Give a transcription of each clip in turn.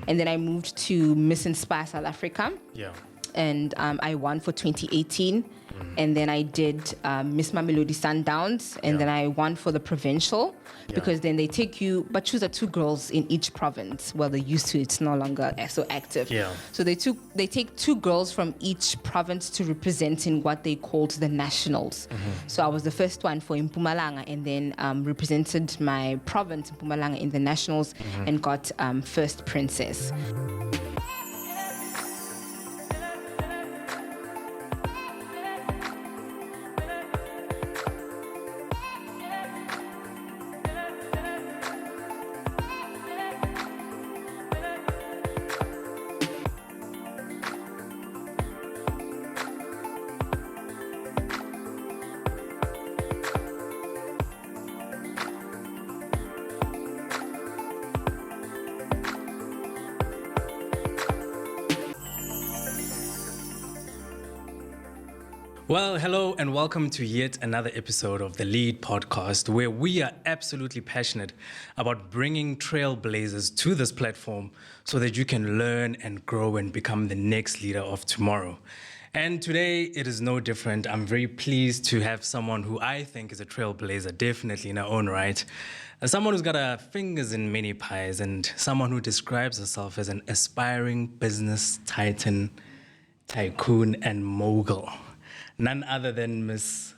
And then I moved to Miss Inspire South Africa. Yeah. And I won for 2018. And then I did Miss Mamelodi Sundowns. And then I won for the provincial. Because then they take you, but choose 2 girls in each province. Well, they used to, it's no longer so active. Yeah. So they take 2 girls from each province to represent in what they called the nationals. So I was the first one for Mpumalanga, and then represented my province, Mpumalanga, in the nationals and got first princess. Well, hello and welcome to yet another episode of the Lead Podcast, where we are absolutely passionate about bringing trailblazers to this platform so that you can learn and grow and become the next leader of tomorrow. And today it is no different. I'm very pleased to have someone who I think is a trailblazer, definitely in her own right. Someone who's got her fingers in many pies, and someone who describes herself as an aspiring business titan, tycoon, and mogul. None other than Miss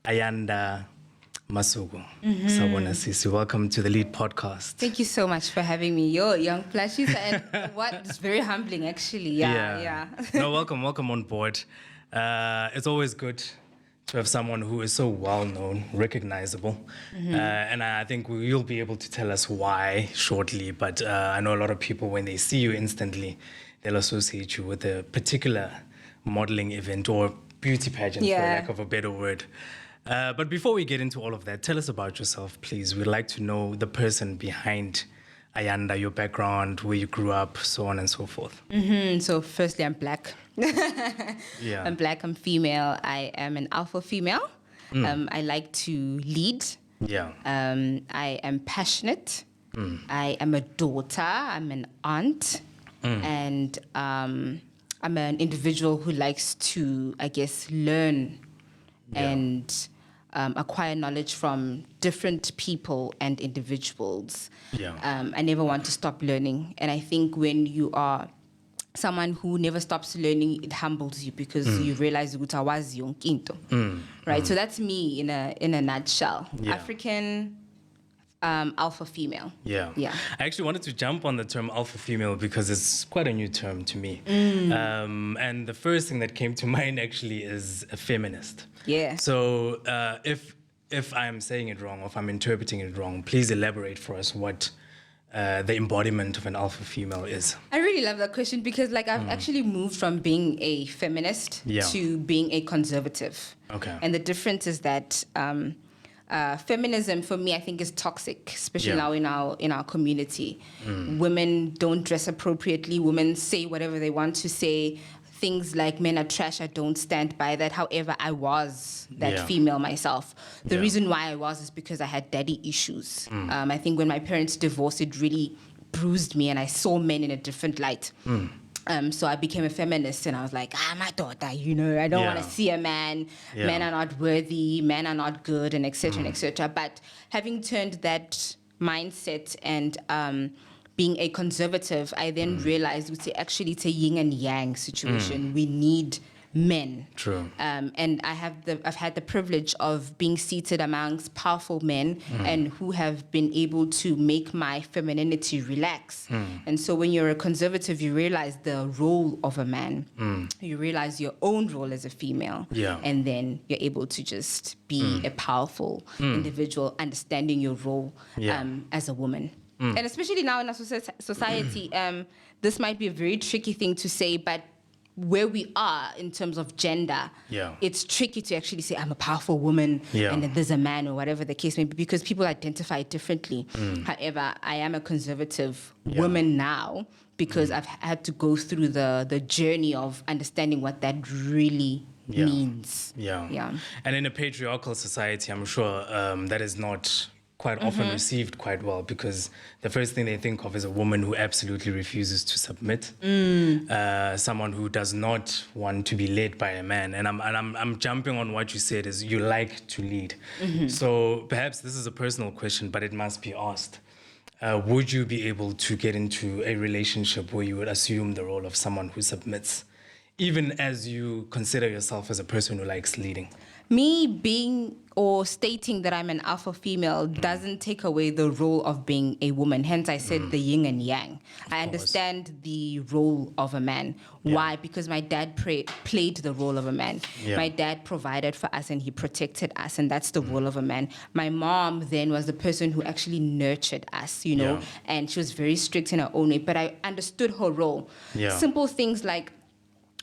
Ayanda Masuku. Sawubona sisi. Welcome to the Lead Podcast. Thank you so much for having me. You're young plushies, and it's very humbling, actually. Yeah. No, welcome on board. It's always good to have someone who is so well known, recognizable, and I think you'll be able to tell us why shortly. But I know a lot of people, when they see you instantly, they'll associate you with a particular modeling event or beauty pageant, for lack of a better word. But before we get into all of that, tell us about yourself, please. We'd like to know the person behind Ayanda, your background, where you grew up, so on and so forth. So firstly, I'm black. I'm black, I'm female. I am an alpha female. I like to lead. I am passionate. I am a daughter. I'm an aunt. And I'm an individual who likes to, I guess, learn and acquire knowledge from different people and individuals. I never want to stop learning. And I think when you are someone who never stops learning, it humbles you because you realize utawazi yonkinto. Right? So that's me in a nutshell. African, alpha female. Yeah. I actually wanted to jump on the term alpha female because it's quite a new term to me. And the first thing that came to mind actually is a feminist. So if I'm saying it wrong or if I'm interpreting it wrong, please elaborate for us what the embodiment of an alpha female is. I really love that question because I've actually moved from being a feminist to being a conservative. Okay. And the difference is that feminism for me, I think, is toxic, especially now in our community. Women don't dress appropriately. Women say whatever they want to say. Things like men are trash, I don't stand by that. However, I was that female myself. The reason why I was is because I had daddy issues. I think when my parents divorced, it really bruised me and I saw men in a different light. So I became a feminist and I was like, my daughter, I don't want to see a man. Men are not worthy, men are not good, and et cetera, and et cetera. But having turned that mindset and being a conservative, I then realized it's a yin and yang situation. We need men. True. And I've had the privilege of being seated amongst powerful men and who have been able to make my femininity relax. And so when you're a conservative, you realize the role of a man. You realize your own role as a female. And then you're able to just be a powerful individual, understanding your role as a woman. And especially now in our society, this might be a very tricky thing to say, but where we are in terms of gender, it's tricky to actually say I'm a powerful woman and then there's a man or whatever the case may be because people identify it differently. However, I am a conservative woman now because I've had to go through the journey of understanding what that really means. And in a patriarchal society, I'm sure that is not quite often received quite well, because the first thing they think of is a woman who absolutely refuses to submit, someone who does not want to be led by a man. And I'm jumping on what you said, is you like to lead. So perhaps this is a personal question, but it must be asked. Would you be able to get into a relationship where you would assume the role of someone who submits, even as you consider yourself as a person who likes leading? Me being or stating that I'm an alpha female doesn't take away the role of being a woman. Hence, I said the yin and yang. I understand the role of a man. Why? Because my dad played the role of a man. My dad provided for us and he protected us, and that's the role of a man. My mom then was the person who actually nurtured us, you know, and she was very strict in her own way, but I understood her role. Simple things like,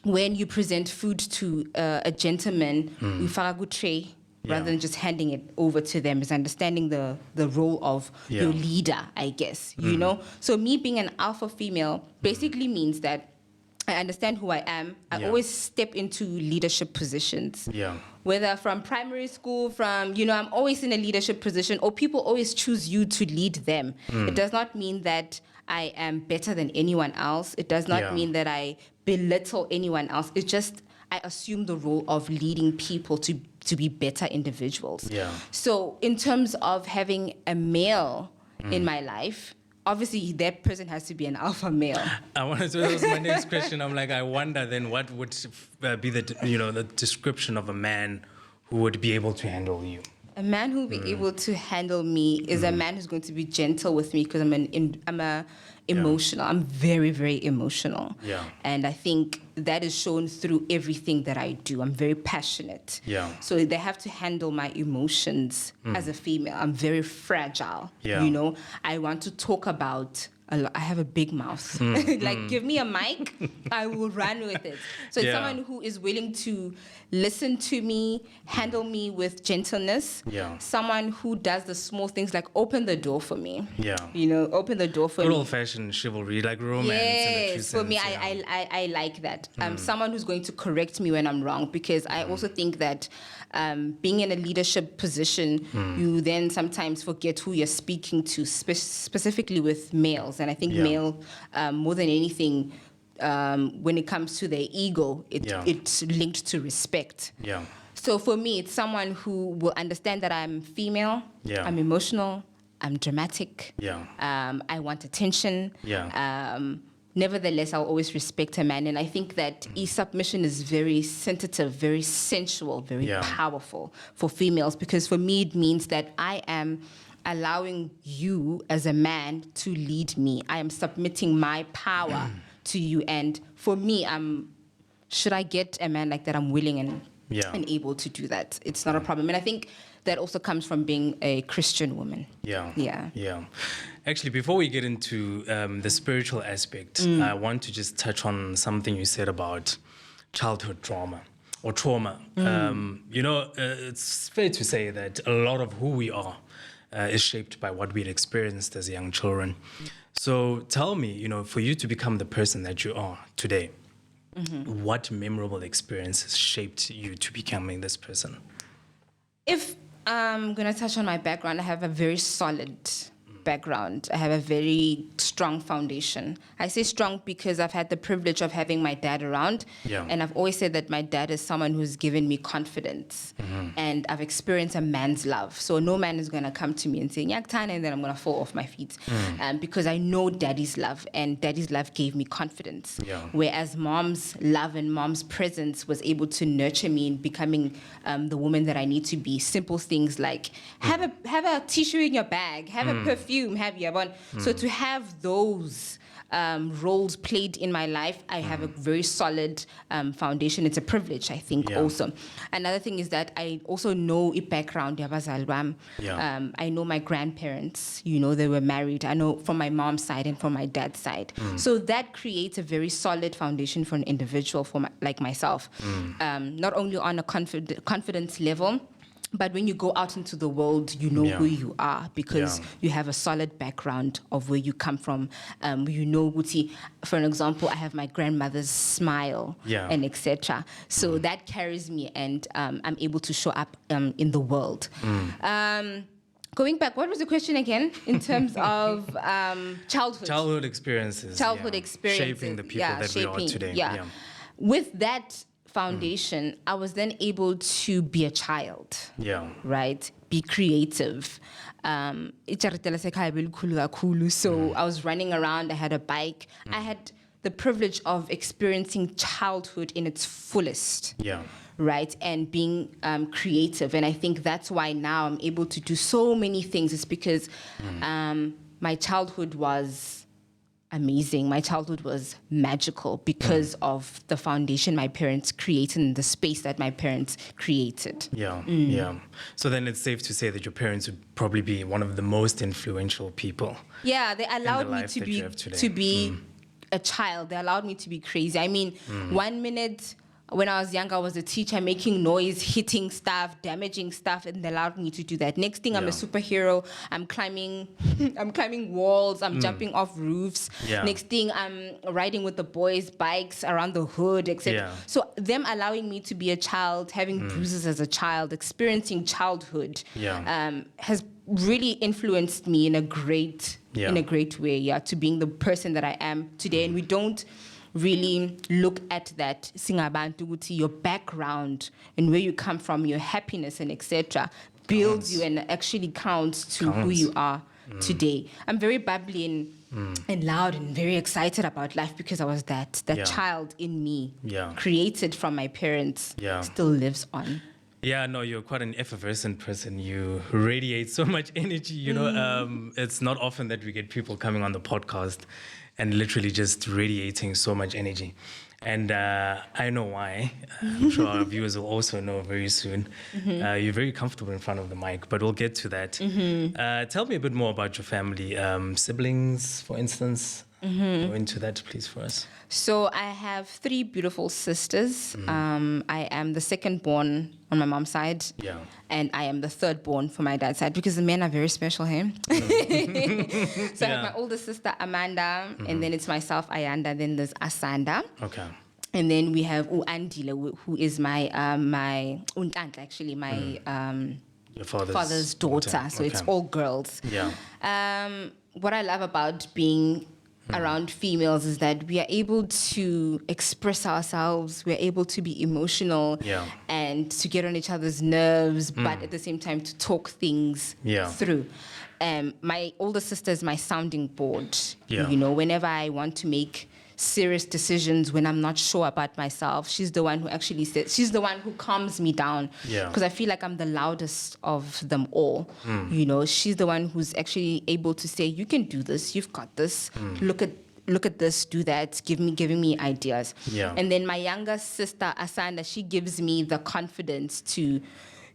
when you present food to a gentleman, you faka good tray, rather than just handing it over to them, is understanding the role of your leader, I guess, you know? So me being an alpha female basically means that I understand who I am. I always step into leadership positions. Whether from primary school, I'm always in a leadership position, or people always choose you to lead them. It does not mean that I am better than anyone else. It does not mean that I belittle anyone else. It's just I assume the role of leading people to be better individuals. So in terms of having a male in my life, obviously that person has to be an alpha male. That was my next question. I'm like, I wonder then what would be the description of a man who would be able to handle you? A man who will be able to handle me is a man who's going to be gentle with me, because I'm emotional. I'm very, very emotional. And I think that is shown through everything that I do. I'm very passionate. So they have to handle my emotions as a female. I'm very fragile. You know, I want to talk about I have a big mouth. Like, give me a mic, I will run with it. So it's someone who is willing to listen to me, handle me with gentleness. Someone who does the small things, like open the door for me. You know, open the door for me. Good old-fashioned chivalry, like romance. Yes, in the true for me, sense, I like that. Someone who's going to correct me when I'm wrong, because I also think that being in a leadership position, you then sometimes forget who you're speaking to, specifically with males. And I think male, more than anything, when it comes to their ego, it's linked to respect. So for me, it's someone who will understand that I'm female, I'm emotional, I'm dramatic, I want attention. Nevertheless, I'll always respect a man. And I think that submission is very sensitive, very sensual, very powerful for females, because for me, it means that I am allowing you as a man to lead me. I am submitting my power to you. And for me, should I get a man like that, I'm willing and able to do that. It's not a problem. And I think that also comes from being a Christian woman. Actually, before we get into the spiritual aspect, I want to just touch on something you said about childhood trauma. It's fair to say that a lot of who we are is shaped by what we'd experienced as young children. So tell me, for you to become the person that you are today, what memorable experiences shaped you to becoming this person? If I'm going to touch on my background, I have a very solid background. I have a very strong foundation. I say strong because I've had the privilege of having my dad around. And I've always said that my dad is someone who's given me confidence. And I've experienced a man's love. So no man is going to come to me and say, Nyaktana, and then I'm going to fall off my feet. Because I know daddy's love, and daddy's love gave me confidence. Whereas mom's love and mom's presence was able to nurture me in becoming the woman that I need to be. Simple things like have a tissue in your bag, have a perfume, have your one. So to have those roles played in my life, I have a very solid foundation. It's a privilege, I think, also. Another thing is that I also know a background. I know my grandparents, they were married. I know from my mom's side and from my dad's side. So that creates a very solid foundation for an individual like myself. Not only on a confidence level, but when you go out into the world, you know who you are, because you have a solid background of where you come from. For an example, I have my grandmother's smile and etc. So that carries me, and I'm able to show up in the world. Going back, what was the question again in terms of childhood? Childhood experiences. Experiences. Shaping the people that we are today. Yeah. With that foundation, I was then able to be a child. Yeah. Right? Be creative. So I was running around, I had a bike. I had the privilege of experiencing childhood in its fullest. Yeah. Right, and being creative. And I think that's why now I'm able to do so many things. It's because my childhood was amazing. My childhood was magical because of the foundation my parents created and the space that my parents created. Yeah. So then it's safe to say that your parents would probably be one of the most influential people. Yeah, they allowed me to be a child. They allowed me to be crazy. I mean, 1 minute when I was young, I was a teacher making noise, hitting stuff, damaging stuff, and they allowed me to do that. Next thing, I'm a superhero. I'm climbing walls. I'm jumping off roofs. Yeah. Next thing, I'm riding with the boys' bikes around the hood, etc. Yeah. So them allowing me to be a child, having bruises as a child, experiencing childhood, has really influenced me in a great way. Yeah, to being the person that I am today, and we don't really look at that your background and where you come from, your happiness and etc. builds you and actually counts to who you are today. I'm very bubbly and loud and very excited about life because I was that child in me, created from my parents, still lives on. Yeah, no, you're quite an effervescent person. You radiate so much energy, you know. It's not often that we get people coming on the podcast and literally just radiating so much energy. And I know why. I'm sure our viewers will also know very soon. You're very comfortable in front of the mic, but we'll get to that. Tell me a bit more about your family. Siblings, for instance. Go into that, please, for us. So I have 3 beautiful sisters. I am the second born on my mom's side. Yeah. And I am the third born for my dad's side because the men are very special here. So I have my older sister, Amanda, and then it's myself, Ayanda, then there's Asanda. Okay. And then we have Andile, who is my untante, actually, my your father's daughter. So it's all girls. Yeah. What I love about being around females is that we are able to express ourselves, we're able to be emotional and to get on each other's nerves, but at the same time to talk things through. My older sister is my sounding board. You know, whenever I want to make serious decisions, when I'm not sure about myself, she's the one who actually says, she's the one who calms me down. Because I feel like I'm the loudest of them all. You know, she's the one who's actually able to say, you can do this, you've got this, look at this, do that, giving me ideas. And then my younger sister, Asanda, she gives me the confidence to,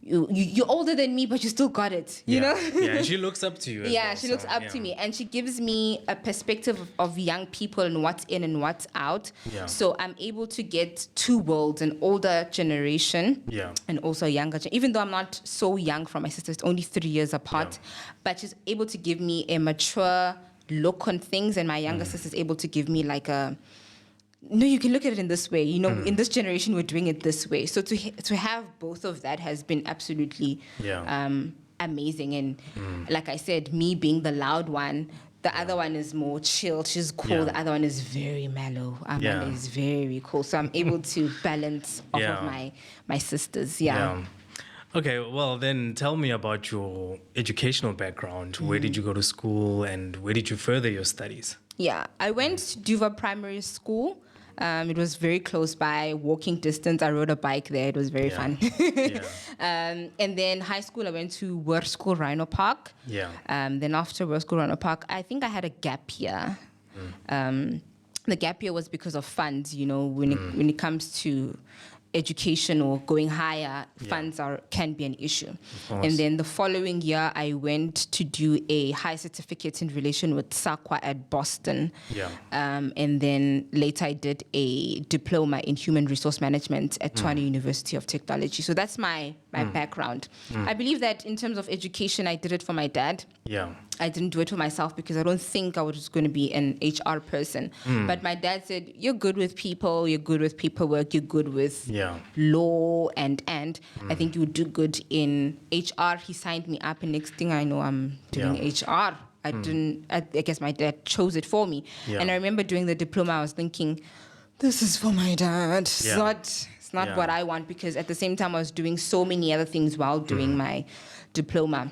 you're older than me, but you still got it, you know? Yeah, she looks up to you. She looks up to me. And she gives me a perspective of young people and what's in and what's out. So I'm able to get 2 worlds, an older generation and also a younger generation. Even though I'm not so young from my sister, it's only 3 years apart. But she's able to give me a mature look on things, and my younger sister's able to give me like a... No, you can look at it in this way. You know, in this generation, we're doing it this way. So to have both of that has been absolutely amazing. And like I said, me being the loud one, the other one is more chill. She's cool. The other one is very mellow. Amanda is very cool. So I'm able to balance off of my sisters. Okay, well then tell me about your educational background. Where did you go to school and where did you further your studies? Yeah, I went to Duva Primary School. It was very close by, walking distance. I rode a bike there. It was very fun. And then high school, I went to World School Rhino Park. Then after World School Rhino Park, I think I had a gap year. The gap year was because of funds. You know, when it comes to education or going higher, funds can be an issue. And then the following year, I went to do a high certificate in relation with SAQA at Boston. And then later I did a diploma in human resource management at Tshwane University of Technology. So that's my background. I believe that in terms of education, I did it for my dad. I didn't do it for myself because I don't think I was going to be an HR person. But my dad said, you're good with people, you're good with paperwork, you're good with law, and I think you would do good in HR. He signed me up, and next thing I know, I'm doing HR. I guess my dad chose it for me. And I remember doing the diploma, I was thinking, this is for my dad. It's not what I want, because at the same time I was doing so many other things while doing my diploma.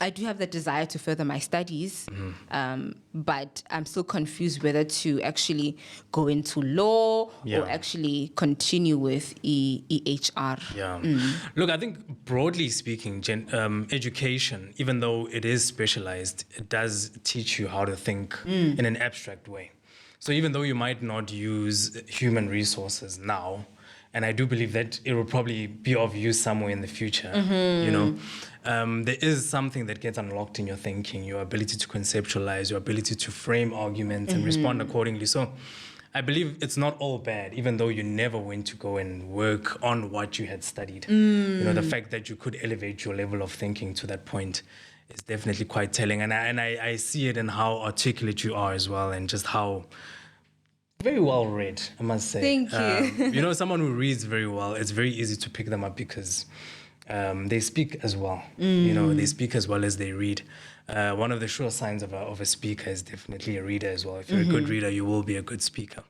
I do have the desire to further my studies, but I'm still confused whether to actually go into law or actually continue with EHR. Look, I think broadly speaking, education, even though it is specialized, it does teach you how to think in an abstract way. So even though you might not use human resources now, and I do believe that it will probably be of use somewhere in the future, you know, there is something that gets unlocked in your thinking, your ability to conceptualize, your ability to frame arguments and respond accordingly. So I believe it's not all bad, even though you never went to go and work on what you had studied. You know, the fact that you could elevate your level of thinking to that point is definitely quite telling. And I see it in how articulate you are as well, and just how very well read, I must say. Thank you. You know, someone who reads very well, it's very easy to pick them up because they speak as well. You know, they speak as well as they read. One of the sure signs of a speaker is definitely a reader as well. If you're a good reader, you will be a good speaker.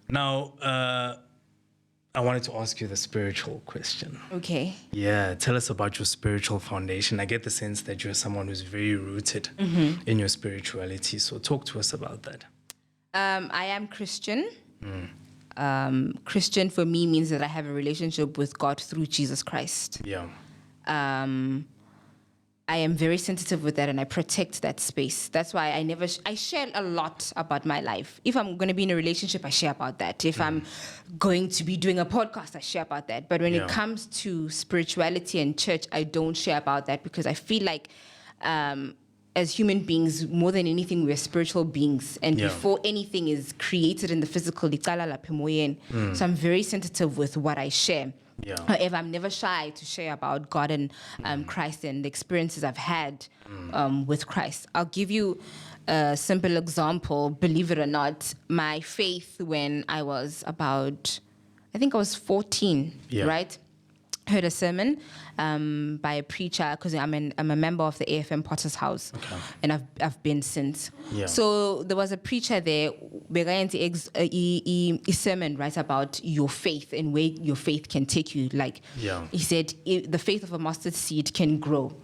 Now, I wanted to ask you the spiritual question. Okay. Yeah, tell us about your spiritual foundation. I get the sense that you're someone who's very rooted in your spirituality. So talk to us about that. I am Christian. Christian for me means that I have a relationship with God through Jesus Christ. I am very sensitive with that, and I protect that space. That's why I share a lot about my life. If I'm going to be in a relationship, I share about that. If I'm going to be doing a podcast, I share about that. But when it comes to spirituality and church, I don't share about that, because I feel like as human beings, more than anything, we're spiritual beings. And before anything is created in the physical, so I'm very sensitive with what I share. However, I'm never shy to share about God and Christ and the experiences I've had with Christ. I'll give you a simple example. Believe it or not, my faith when I was about, I think I was 14, right? Heard a sermon by a preacher, because I'm a member of the AFM Potter's House, and I've been since. So there was a preacher there, a sermon, right, about your faith and where your faith can take you. Like he said, the faith of a mustard seed can grow.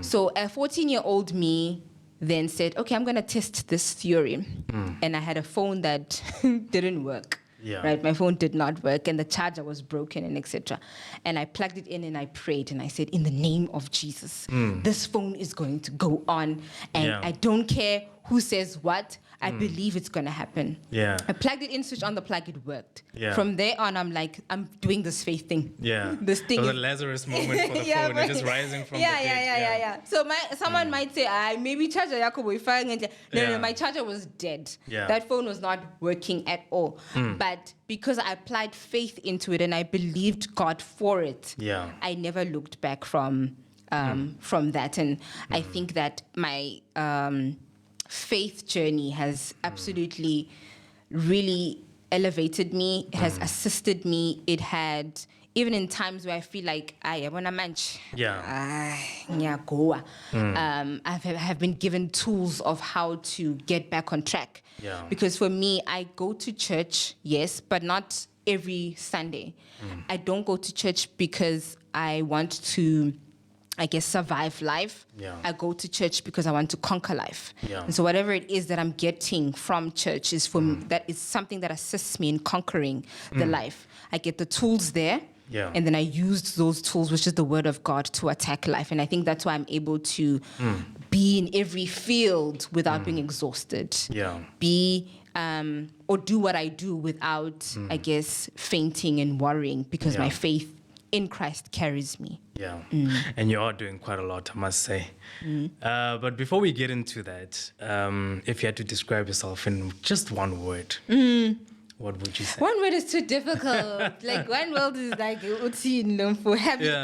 So a 14-year-old me then said, okay, I'm going to test this theory. And I had a phone that didn't work. Right, my phone did not work, and the charger was broken, and etc. And I plugged it in, and I prayed, and I said, in the name of Jesus, this phone is going to go on, and I don't care who says what. I believe it's going to happen. I plugged it in, switched on the plug, it worked. From there on, I'm like, I'm doing this faith thing. This thing was a Lazarus moment for the phone, and just rising from the dead. So someone might say, maybe charger Yakobo if no, my charger was dead. That phone was not working at all. But because I applied faith into it and I believed God for it, I never looked back from that. And I think that my faith journey has absolutely really elevated me. It has assisted me. It had, even in times where I feel like I want to manch. I have been given tools of how to get back on track. Because for me, I go to church, yes, but not every Sunday. I don't go to church because I want to, I guess, survive life. I go to church because I want to conquer life. And so whatever it is that I'm getting from church is that is something that assists me in conquering the life. I get the tools there. And then I used those tools, which is the word of God, to attack life. And I think that's why I'm able to be in every field without being exhausted. Be or do what I do without, I guess, fainting and worrying, because my faith in Christ carries me. And you are doing quite a lot, I must say. But before we get into that, if you had to describe yourself in just one word, what would you say? One word is too difficult. Like one word is like uthi nomfo.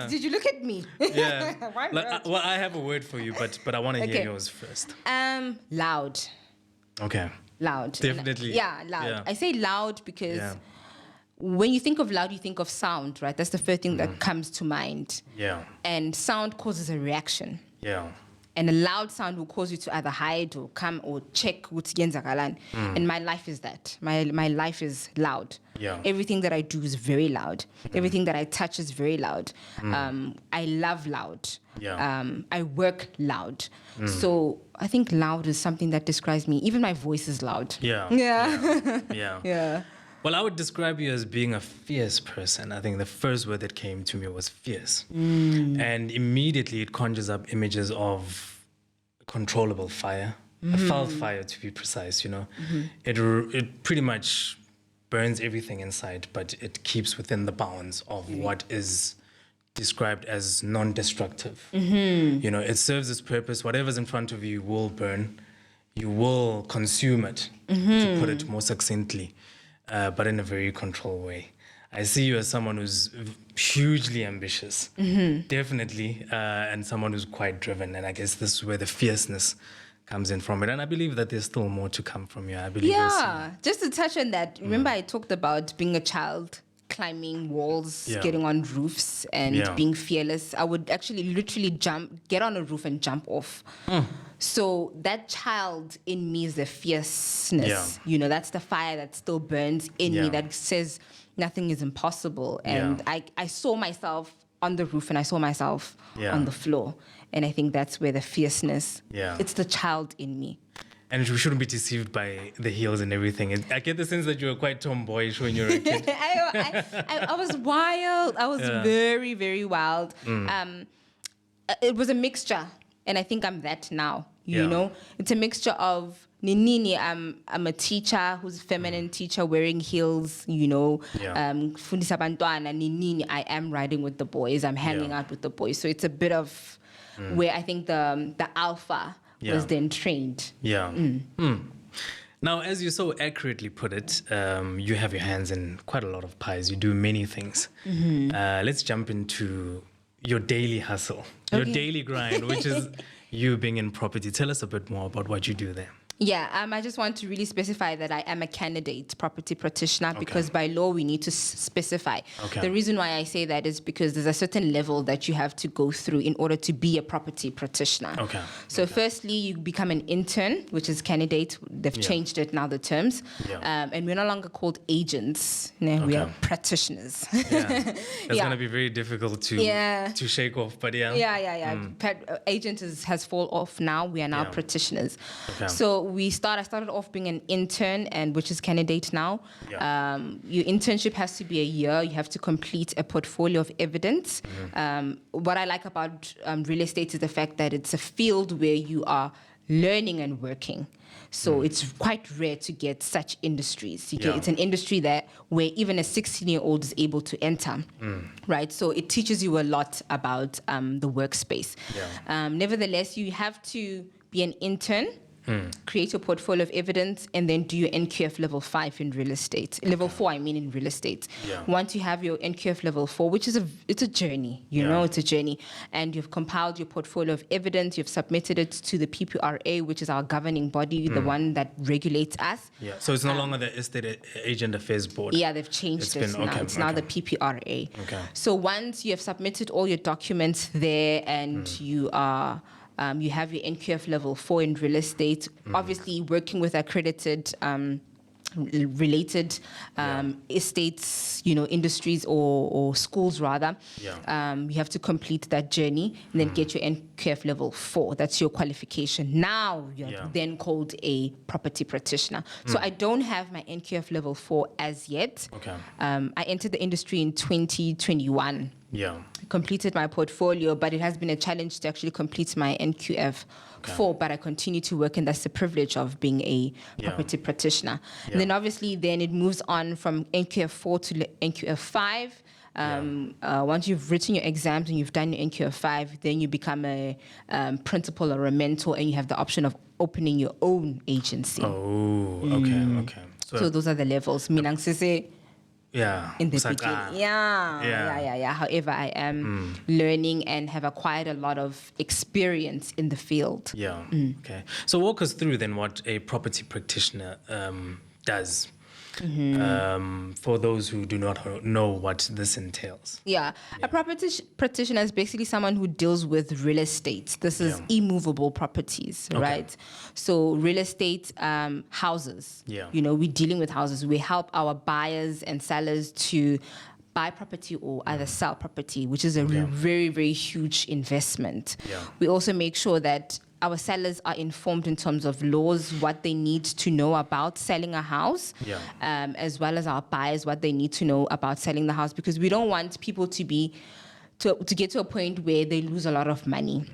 Did you look at me? Yeah. One word. Well, I have a word for you, but I want to hear yours first. Loud. Okay. Loud. Definitely. Loud. Yeah. I say loud because when you think of loud, you think of sound, right? That's the first thing that comes to mind. Yeah. And sound causes a reaction. Yeah. And a loud sound will cause you to either hide or come or check what's yenzakalan. And my life is that. My life is loud. Yeah. Everything that I do is very loud. Everything that I touch is very loud. I love loud. Yeah. I work loud. So I think loud is something that describes me. Even my voice is loud. Yeah. Yeah. Yeah. Yeah. Well, I would describe you as being a fierce person. I think the first word that came to me was fierce. And immediately it conjures up images of controllable fire, a felt fire to be precise, you know. It pretty much burns everything inside, but it keeps within the bounds of what is described as non-destructive. You know, it serves its purpose. Whatever's in front of you will burn. You will consume it, to put it more succinctly. But in a very controlled way. I see you as someone who's hugely ambitious, definitely, and someone who's quite driven. And I guess this is where the fierceness comes in from it. And I believe that there's still more to come from you. I believe. Yeah, just to touch on that, remember I talked about being a child, climbing walls, getting on roofs, and being fearless. I would actually literally get on a roof and jump off. So that child in me is the fierceness. You know, that's the fire that still burns in me that says nothing is impossible. And I saw myself on the roof and I saw myself on the floor. And I think that's where the fierceness, it's the child in me. And we shouldn't be deceived by the heels and everything. I get the sense that you were quite tomboyish when you were a kid. I was wild. I was very, very wild. It was a mixture. And I think I'm that now, you know? It's a mixture of Ninini, I'm a teacher who's a feminine teacher wearing heels, you know. Fundisa bantwana, Ninini, I am riding with the boys. I'm hanging out with the boys. So it's a bit of where I think the alpha was then trained. Now, as you so accurately put it, you have your hands in quite a lot of pies. You do many things. Let's jump into your daily hustle, your daily grind, which is you being in property. Tell us a bit more about what you do there. Yeah, I just want to really specify that I am a candidate property practitioner because by law we need to specify. The reason why I say that is because there's a certain level that you have to go through in order to be a property practitioner. So firstly, you become an intern, which is candidate. They've changed it now, the terms. And we're no longer called agents. No, we are practitioners. That's going to be very difficult to shake off, but Agent has fall off now. We are now practitioners. So I started off being an intern, and which is candidate now. Your internship has to be a year. You have to complete a portfolio of evidence. What I like about real estate is the fact that it's a field where you are learning and working. So it's quite rare to get such industries. It's an industry where even a 16-year-old is able to enter, right? So it teaches you a lot about the workspace. Nevertheless, you have to be an intern, create a portfolio of evidence, and then do your NQF level 5 in real estate. Level 4, I mean, in real estate. Once you have your NQF level 4, which is it's a journey, you know, it's a journey, and you've compiled your portfolio of evidence, you've submitted it to the PPRA, which is our governing body, the one that regulates us. So it's no longer the Estate Agent Affairs Board. They've changed it now. It's now the PPRA. So once you have submitted all your documents there and you are... you have your NQF level 4 in real estate, obviously working with accredited related estates, you know, industries or schools rather. You have to complete that journey and then get your NQF level 4. That's your qualification. Now you're then called a property practitioner. So I don't have my NQF level 4 as yet. I entered the industry in 2021. Completed my portfolio, but it has been a challenge to actually complete my NQF 4, but I continue to work, and that's the privilege of being a property practitioner. And then obviously then it moves on from NQF 4 to NQF 5. Once you've written your exams and you've done your NQF 5, then you become a principal or a mentor, and you have the option of opening your own agency. Okay. So those are the levels. Minang sise Yeah. in the Usaqala. beginning. Yeah. However, I am learning and have acquired a lot of experience in the field. Yeah. Okay. So walk us through then what a property practitioner does. For those who do not know what this entails. Yeah. A property practitioner is basically someone who deals with real estate. This is immovable properties, right? So real estate, houses. Yeah. You know, we're dealing with houses. We help our buyers and sellers to buy property or either sell property, which is a very, very huge investment. Yeah. We also make sure that our sellers are informed in terms of laws, what they need to know about selling a house, as well as our buyers, what they need to know about selling the house, because we don't want people to get to a point where they lose a lot of money.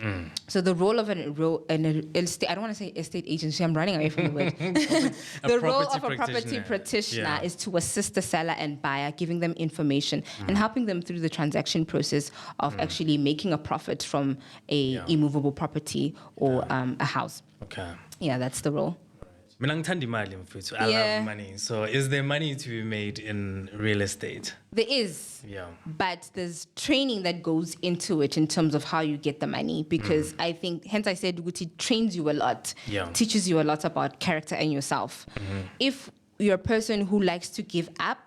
So the role of an estate, I don't want to say estate agency, I'm running away from the word. The role of a property practitioner is to assist the seller and buyer, giving them information and helping them through the transaction process of actually making a profit from a immovable property or a house. Okay. Yeah, that's the role. Mina ngithanda imali mfowethu. I love money. So is there money to be made in real estate? There is. Yeah. But there's training that goes into it in terms of how you get the money, because I think, hence I said, it trains you a lot, teaches you a lot about character and yourself. If you're a person who likes to give up,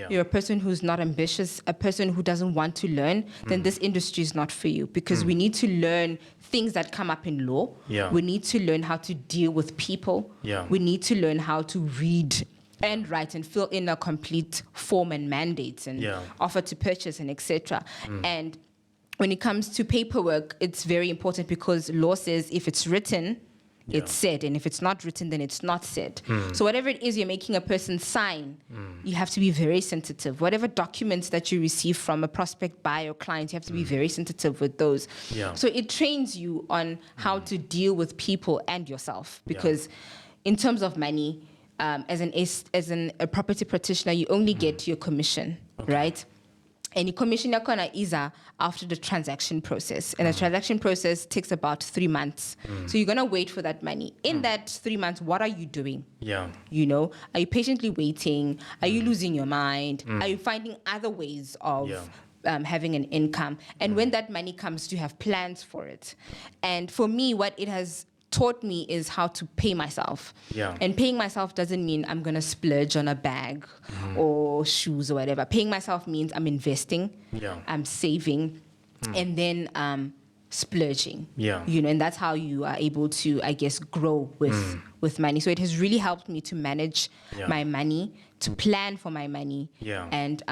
you're a person who's not ambitious, a person who doesn't want to learn, then this industry is not for you, because we need to learn things that come up in law. We need to learn how to deal with people. We need to learn how to read and write and fill in a complete form and mandates and offer to purchase and etc. And when it comes to paperwork, it's very important, because law says if it's written, it's said, and if it's not written, then it's not said. So whatever it is you're making a person sign, you have to be very sensitive. Whatever documents that you receive from a prospect, buyer, or client, you have to be very sensitive with those. So it trains you on how to deal with people and yourself, because in terms of money, as a property practitioner, you only get your commission, right? And your commission is after the transaction process. And the transaction process takes about 3 months. So you're going to wait for that money. In that 3 months, what are you doing? You know, are you patiently waiting? Are you losing your mind? Are you finding other ways of having an income? And when that money comes, do you have plans for it? And for me, what it has taught me is how to pay myself. And paying myself doesn't mean I'm going to splurge on a bag or shoes or whatever. Paying myself means I'm investing, I'm saving, and then splurging. You know, and that's how you are able to, I guess, grow with money. So it has really helped me to manage my money, to plan for my money. And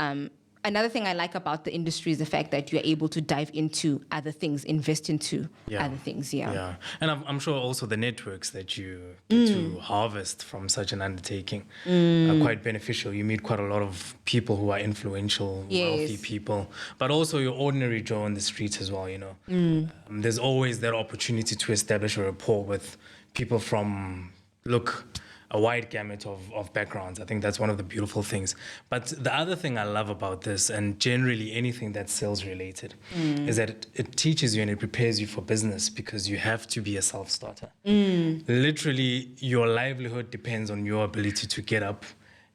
another thing I like about the industry is the fact that you're able to dive into other things, invest into other things. And I'm sure also the networks that you get to harvest from such an undertaking are quite beneficial. You meet quite a lot of people who are influential, wealthy people, but also your ordinary Joe on the streets as well, you know. There's always that opportunity to establish a rapport with people from, a wide gamut of backgrounds. I think that's one of the beautiful things. But the other thing I love about this, and generally anything that's sales related, is that it teaches you and it prepares you for business, because you have to be a self-starter. Literally, your livelihood depends on your ability to get up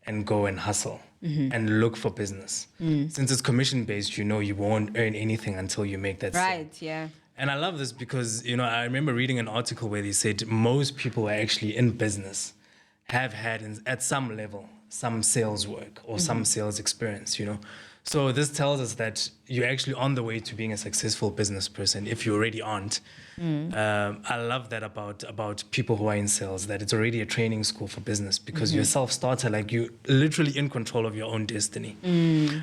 and go and hustle and look for business. Since it's commission-based, you know you won't earn anything until you make that sale. And I love this because, you know, I remember reading an article where they said most people who are actually in business have had, at some level, some sales work or some sales experience, you know. So this tells us that you're actually on the way to being a successful business person if you already aren't. I love that about people who are in sales, that it's already a training school for business, because you're a self-starter, like you're literally in control of your own destiny,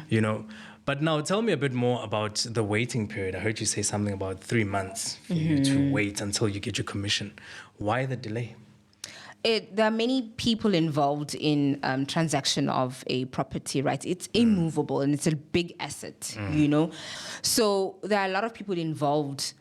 you know. But now tell me a bit more about the waiting period. I heard you say something about 3 months for you to wait until you get your commission. Why the delay? There are many people involved in transaction of a property, right? It's immovable and it's a big asset, you know? So there are a lot of people involved.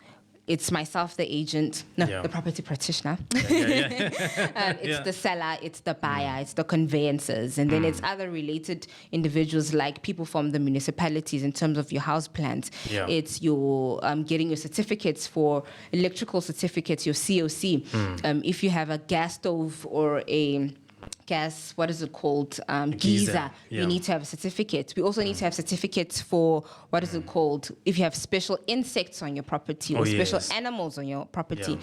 It's myself, the agent, the property practitioner. It's the seller, it's the buyer, it's the conveyancers, and then it's other related individuals like people from the municipalities in terms of your house plans. It's your getting your certificates for electrical certificates, your COC. If you have a gas stove or a gas, what is it called? Geyser. Geyser, yeah. We need to have a certificate. We also need to have certificates for, what is it called? If you have special insects on your property or special animals on your property,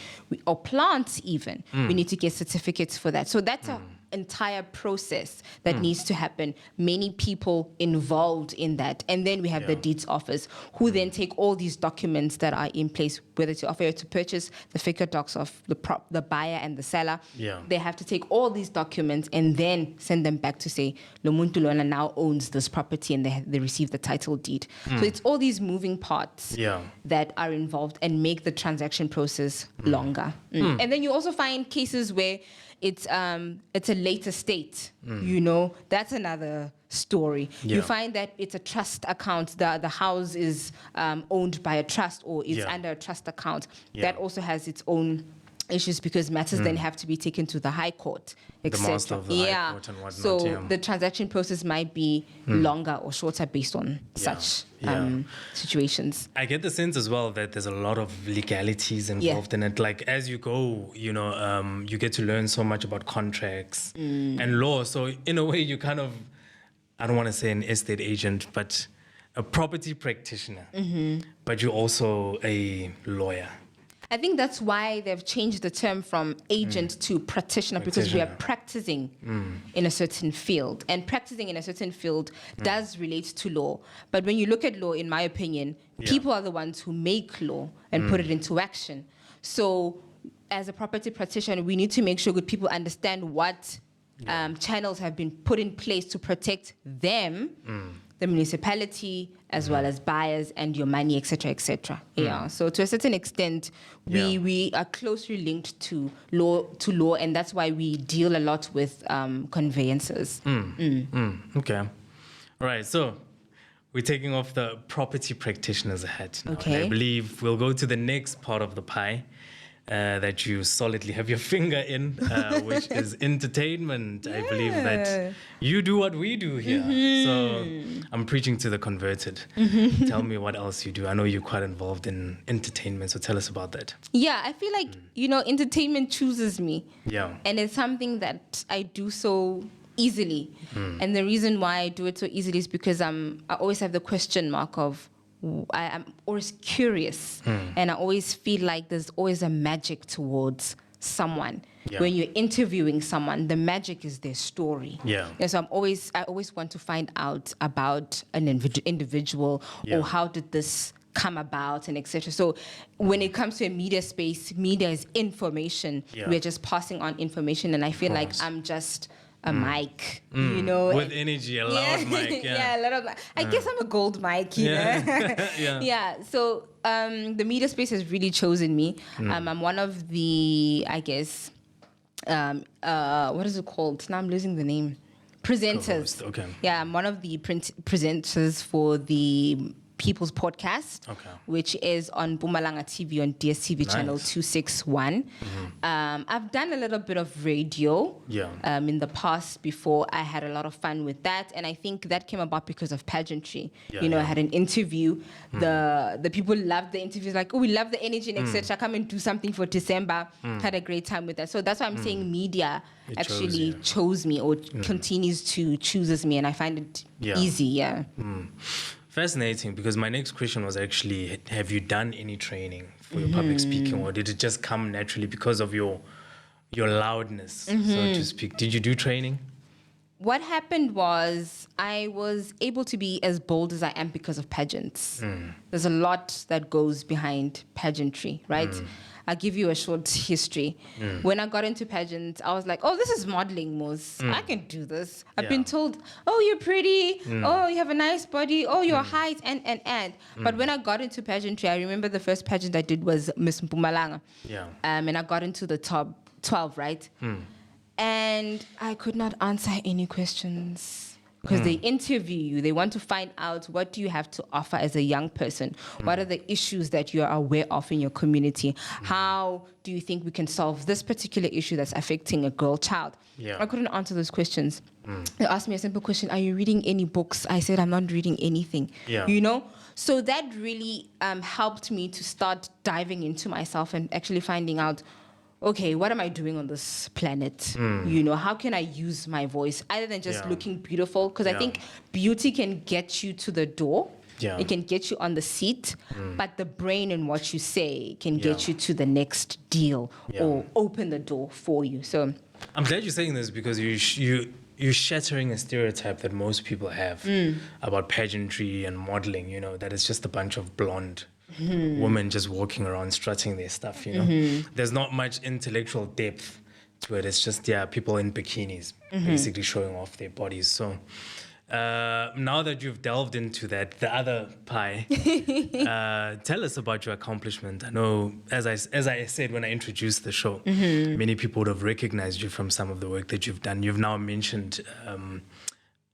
or plants even, we need to get certificates for that. So that's a entire process that needs to happen. Many people involved in that. And then we have the deeds office, who then take all these documents that are in place, whether to offer or to purchase, the figure docs of the buyer and the seller. They have to take all these documents and then send them back to say, lo muntu lona now owns this property, and they receive the title deed. So it's all these moving parts that are involved and make the transaction process longer. And then you also find cases where it's a later state, you know, that's another story. You find that it's a trust account, the house is owned by a trust or is under a trust account. That also has its own issues because matters then have to be taken to the High Court, etc. The master of the High Court and whatnot. So the transaction process might be longer or shorter based on such situations. I get the sense as well that there's a lot of legalities involved in it. Like as you go, you know, you get to learn so much about contracts and law. So in a way, you kind of, I don't want to say an estate agent, but a property practitioner. But you're also a lawyer. I think that's why they've changed the term from agent to practitioner, because we are practicing in a certain field. And practicing in a certain field does relate to law. But when you look at law, in my opinion, people are the ones who make law and put it into action. So as a property practitioner, we need to make sure good people understand what channels have been put in place to protect them, the municipality, as well as buyers and your money, etc., etc. So to a certain extent, we are closely linked to law, and that's why we deal a lot with conveyances. Okay, all right. So we're taking off the property practitioner's hat now. Okay. And I believe we'll go to the next part of the pie. That you solidly have your finger in, which is entertainment. I believe that you do what we do here. So I'm preaching to the converted. Tell me what else you do. I know you're quite involved in entertainment, so tell us about that. Yeah, I feel like, you know, entertainment chooses me. And it's something that I do so easily. And the reason why I do it so easily is because I always have the question mark of, I'm always curious, and I always feel like there's always a magic towards someone. When you're interviewing someone, the magic is their story. And so I always want to find out about an individual, or how did this come about, and etc. So when it comes to a media space, media is information. We're just passing on information, and I feel like I'm just a mic, you know. With energy, a loud mic. A lot of. I guess I'm a gold mic, you know. So the media space has really chosen me. I'm one of the, I guess, what is it called? Now I'm losing the name. Presenters. Okay. Yeah, I'm one of the presenters for the People's Podcast, which is on Bumalanga TV on DSTV channel 261. I've done a little bit of radio in the past before. I had a lot of fun with that, and I think that came about because of pageantry. You know, I had an interview. The people loved the interviews, like, oh, we love the energy and etc. Come and do something for December. Had a great time with that. So that's why I'm saying media actually chose me, or continues to chooses me, and I find it easy. Fascinating, because my next question was actually, have you done any training for your public speaking, or did it just come naturally because of your loudness, so to speak? Did you do training? What happened was I was able to be as bold as I am because of pageants. There's a lot that goes behind pageantry, right? I'll give you a short history. When I got into pageants, I was like, oh, this is modeling, Mos. I can do this. I've been told, oh, you're pretty. Oh, you have a nice body. Oh, your height, and. But when I got into pageantry, I remember the first pageant I did was Miss Mpumalanga. And I got into the top 12, right? And I could not answer any questions. Because they interview you, they want to find out what do you have to offer as a young person. What are the issues that you are aware of in your community? How do you think we can solve this particular issue that's affecting a girl child? I couldn't answer those questions. They asked me a simple question, are you reading any books? I said, I'm not reading anything. You know? So that really helped me to start diving into myself and actually finding out okay, what am I doing on this planet? You know, how can I use my voice other than just looking beautiful? Because I think beauty can get you to the door. Yeah. It can get you on the seat, but the brain and what you say can get you to the next deal or open the door for you. So I'm glad you're saying this because you're shattering a stereotype that most people have about pageantry and modeling, you know, that it's just a bunch of blonde women just walking around strutting their stuff, you know. There's not much intellectual depth to it. It's just, people in bikinis basically showing off their bodies. So now that you've delved into that, the other pie, tell us about your accomplishment. I know, as I said when I introduced the show, many people would have recognized you from some of the work that you've done. You've now mentioned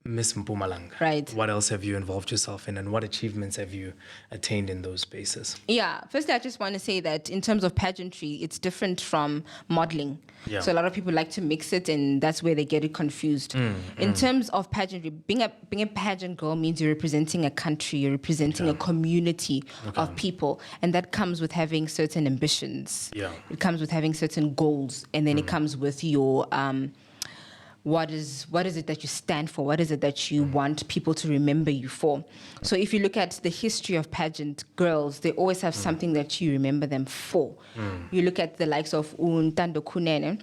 Miss Mpumalanga. Right. What else have you involved yourself in, and what achievements have you attained in those spaces? Yeah, firstly, I just want to say that in terms of pageantry, it's different from modeling. Yeah. So a lot of people like to mix it, and that's where they get it confused. In terms of pageantry, being a pageant girl means you're representing a country, you're representing a community of people, and that comes with having certain ambitions. Yeah. It comes with having certain goals, and then it comes with your what is it that you stand for? What is it that you want people to remember you for? So if you look at the history of pageant girls, they always have something that you remember them for. You look at the likes of Ntando Kunene,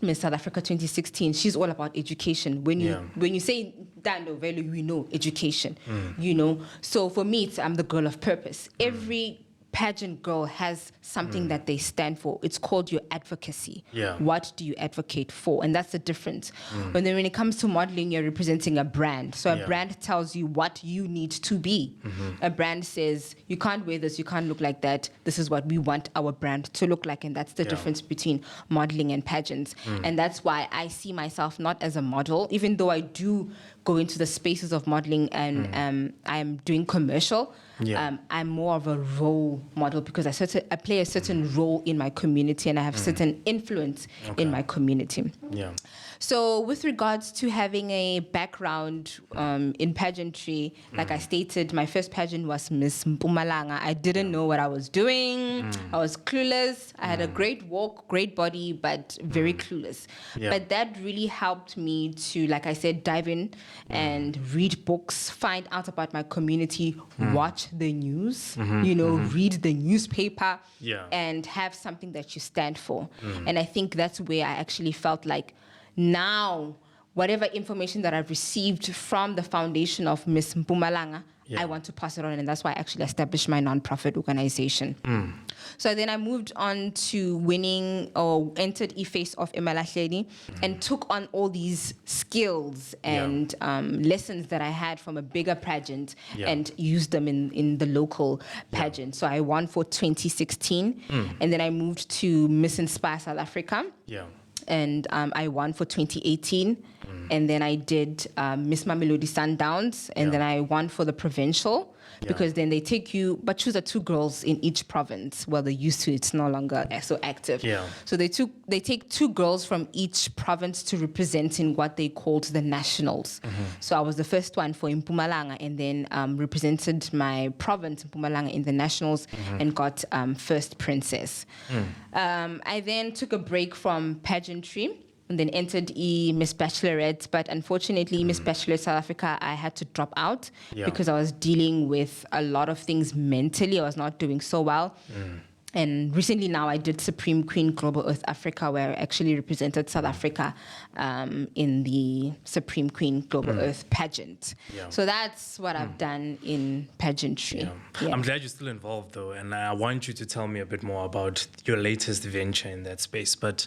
Miss South Africa 2016. She's all about education. When you say Ntando Velu, we know education. You know. So for me, I'm the girl of purpose. Every pageant girl has something that they stand for. It's called your advocacy. Yeah. What do you advocate for? And that's the difference. And then when it comes to modeling, you're representing a brand. So a brand tells you what you need to be. A brand says, you can't wear this, you can't look like that. This is what we want our brand to look like. And that's the difference between modeling and pageants. And that's why I see myself not as a model, even though I do go into the spaces of modeling and I'm doing commercial. I'm more of a role model because I play a certain role in my community and I have certain influence in my community. Yeah. So with regards to having a background in pageantry, like I stated, my first pageant was Miss Mpumalanga. I didn't know what I was doing. I was clueless. I had a great walk, great body, but very clueless. But that really helped me to, like I said, dive in and read books, find out about my community, watch the news, read the newspaper, and have something that you stand for. And I think that's where I actually felt like now, whatever information that I've received from the foundation of Miss Mpumalanga, I want to pass it on, and that's why I actually established my nonprofit organization. So then I moved on to winning or entered Ep8 of Emalahleni and took on all these skills and lessons that I had from a bigger pageant and used them in the local pageant. So I won for 2016, and then I moved to Miss Inspire South Africa. And I won for 2018. And then I did Miss Mamelodi Sundowns. And then I won for the provincial. Because then they take you, but choose the two girls in each province. Well, they used to, it's no longer so active. So they take two girls from each province to represent in what they called the nationals. So I was the first one for Mpumalanga and then represented my province, Mpumalanga, in the nationals and got first princess. I then took a break from pageantry and then entered Miss Bachelorette, but unfortunately, Miss Bachelorette South Africa, I had to drop out because I was dealing with a lot of things mentally. I was not doing so well. And recently now I did Supreme Queen Global Earth Africa, where I actually represented South Africa in the Supreme Queen Global Earth pageant. So that's what I've done in pageantry. I'm glad you're still involved though, and I want you to tell me a bit more about your latest venture in that space. But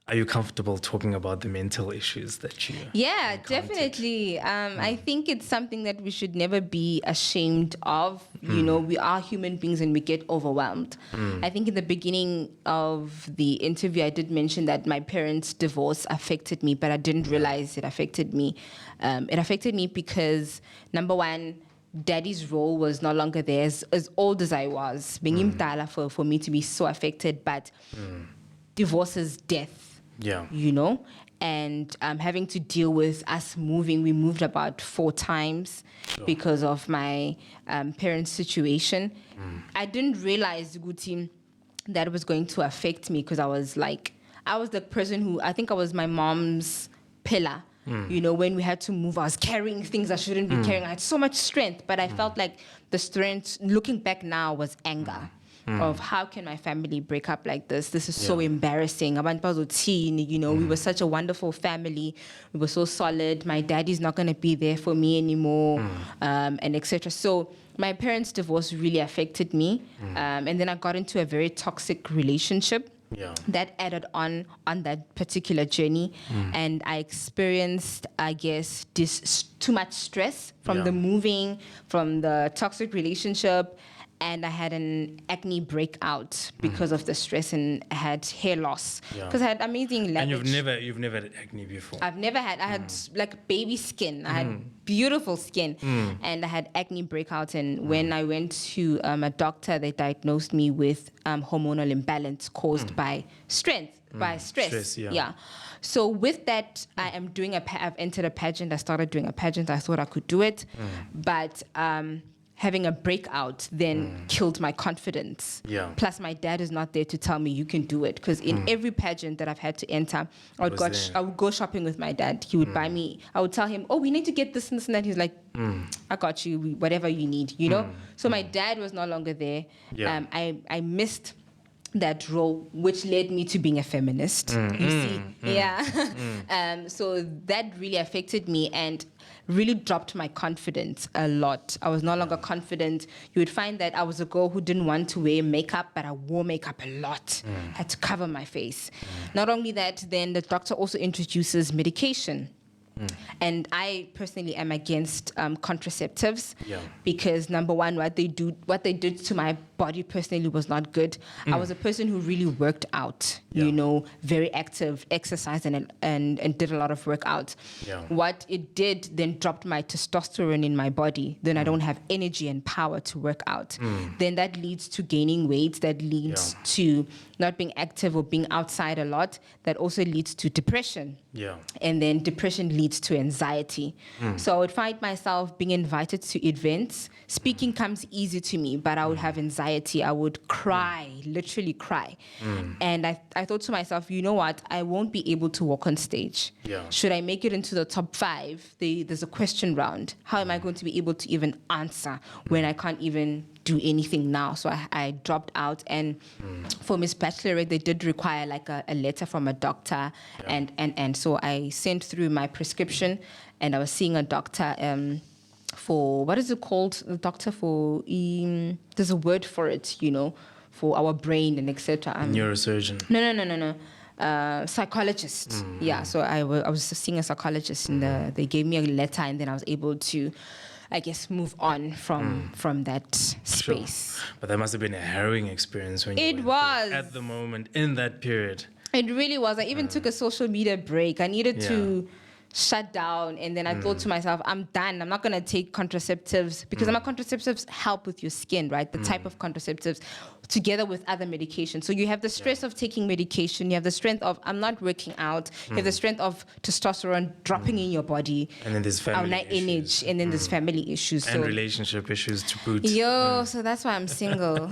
are you comfortable talking about the mental issues that you encountered? Definitely. I think it's something that we should never be ashamed of. You know, we are human beings and we get overwhelmed. I think in the beginning of the interview, I did mention that my parents' divorce affected me, but I didn't realize it affected me. It affected me because, number one, Daddy's role was no longer there as old as I was. Being imdala for me to be so affected, but divorce is death. You know, and having to deal with us moving. We moved about 4 times because of my parents' situation. I didn't realize, Guti, that was going to affect me because I was the person who, I think I was my mom's pillar. You know, when we had to move, I was carrying things I shouldn't be carrying. I had so much strength, but I felt like the strength, looking back now, was anger. Of how can my family break up like this? This is so embarrassing. You know, we were such a wonderful family. We were so solid. My daddy's not going to be there for me anymore, and etc. So my parents' divorce really affected me. And then I got into a very toxic relationship. That added on that particular journey, and I experienced, I guess, too much stress from the moving, from the toxic relationship, and I had an acne breakout because of the stress, and I had hair loss because I had amazing lavage. And you've never had acne before? I've never had. I had like baby skin. I had beautiful skin, and I had acne breakouts. And when I went to a doctor, they diagnosed me with hormonal imbalance caused by stress. Yeah. So with that, I've entered a pageant. I started doing a pageant. I thought I could do it, but having a breakout then killed my confidence. Plus, my dad is not there to tell me you can do it. Because in every pageant that I've had to enter, I would go shopping with my dad. He would buy me. I would tell him, "Oh, we need to get this and this and that." He's like, "I got you. Whatever you need." You know. So my dad was no longer there. I missed that role, which led me to being a feminist. You see, so that really affected me and really dropped my confidence a lot. I was no longer confident. You would find that I was a girl who didn't want to wear makeup, but I wore makeup a lot. Had to cover my face. Not only that, then the doctor also introduces medication. And I personally am against contraceptives because, number one, what they did to my body personally was not good. I was a person who really worked out, you know, very active, exercised and did a lot of workout. What it did then dropped my testosterone in my body. Then I don't have energy and power to work out. Then that leads to gaining weight. That leads to not being active or being outside a lot. That also leads to depression. And then depression leads to anxiety. So I would find myself being invited to events. Speaking comes easy to me, but I would have anxiety. I would cry, literally cry. And I thought to myself, you know what? I won't be able to walk on stage. Should I make it into the top 5? There's a question round. How am I going to be able to even answer when I can't even do anything now? So I dropped out. And for Miss Bachelorette, they did require like a letter from a doctor. And so I sent through my prescription, and I was seeing a doctor for, what is it called? The doctor for, there's a word for it, you know, for our brain and etc. Neurosurgeon. No. Psychologist. Yeah, so I was seeing a psychologist, and they gave me a letter, and then I was able to, I guess, move on from that space. Sure. But that must have been a harrowing experience when you It was. at the moment, in that period. It really was. I even took a social media break. I needed to shut down, and then I thought to myself, I'm done. I'm not going to take contraceptives because contraceptives help with your skin, right? The type of contraceptives together with other medications. So you have the stress of taking medication, you have the strength of I'm not working out, you have the strength of testosterone dropping in your body, and then there's family issues. And then there's family issues. And relationship issues to boot. So that's why I'm single.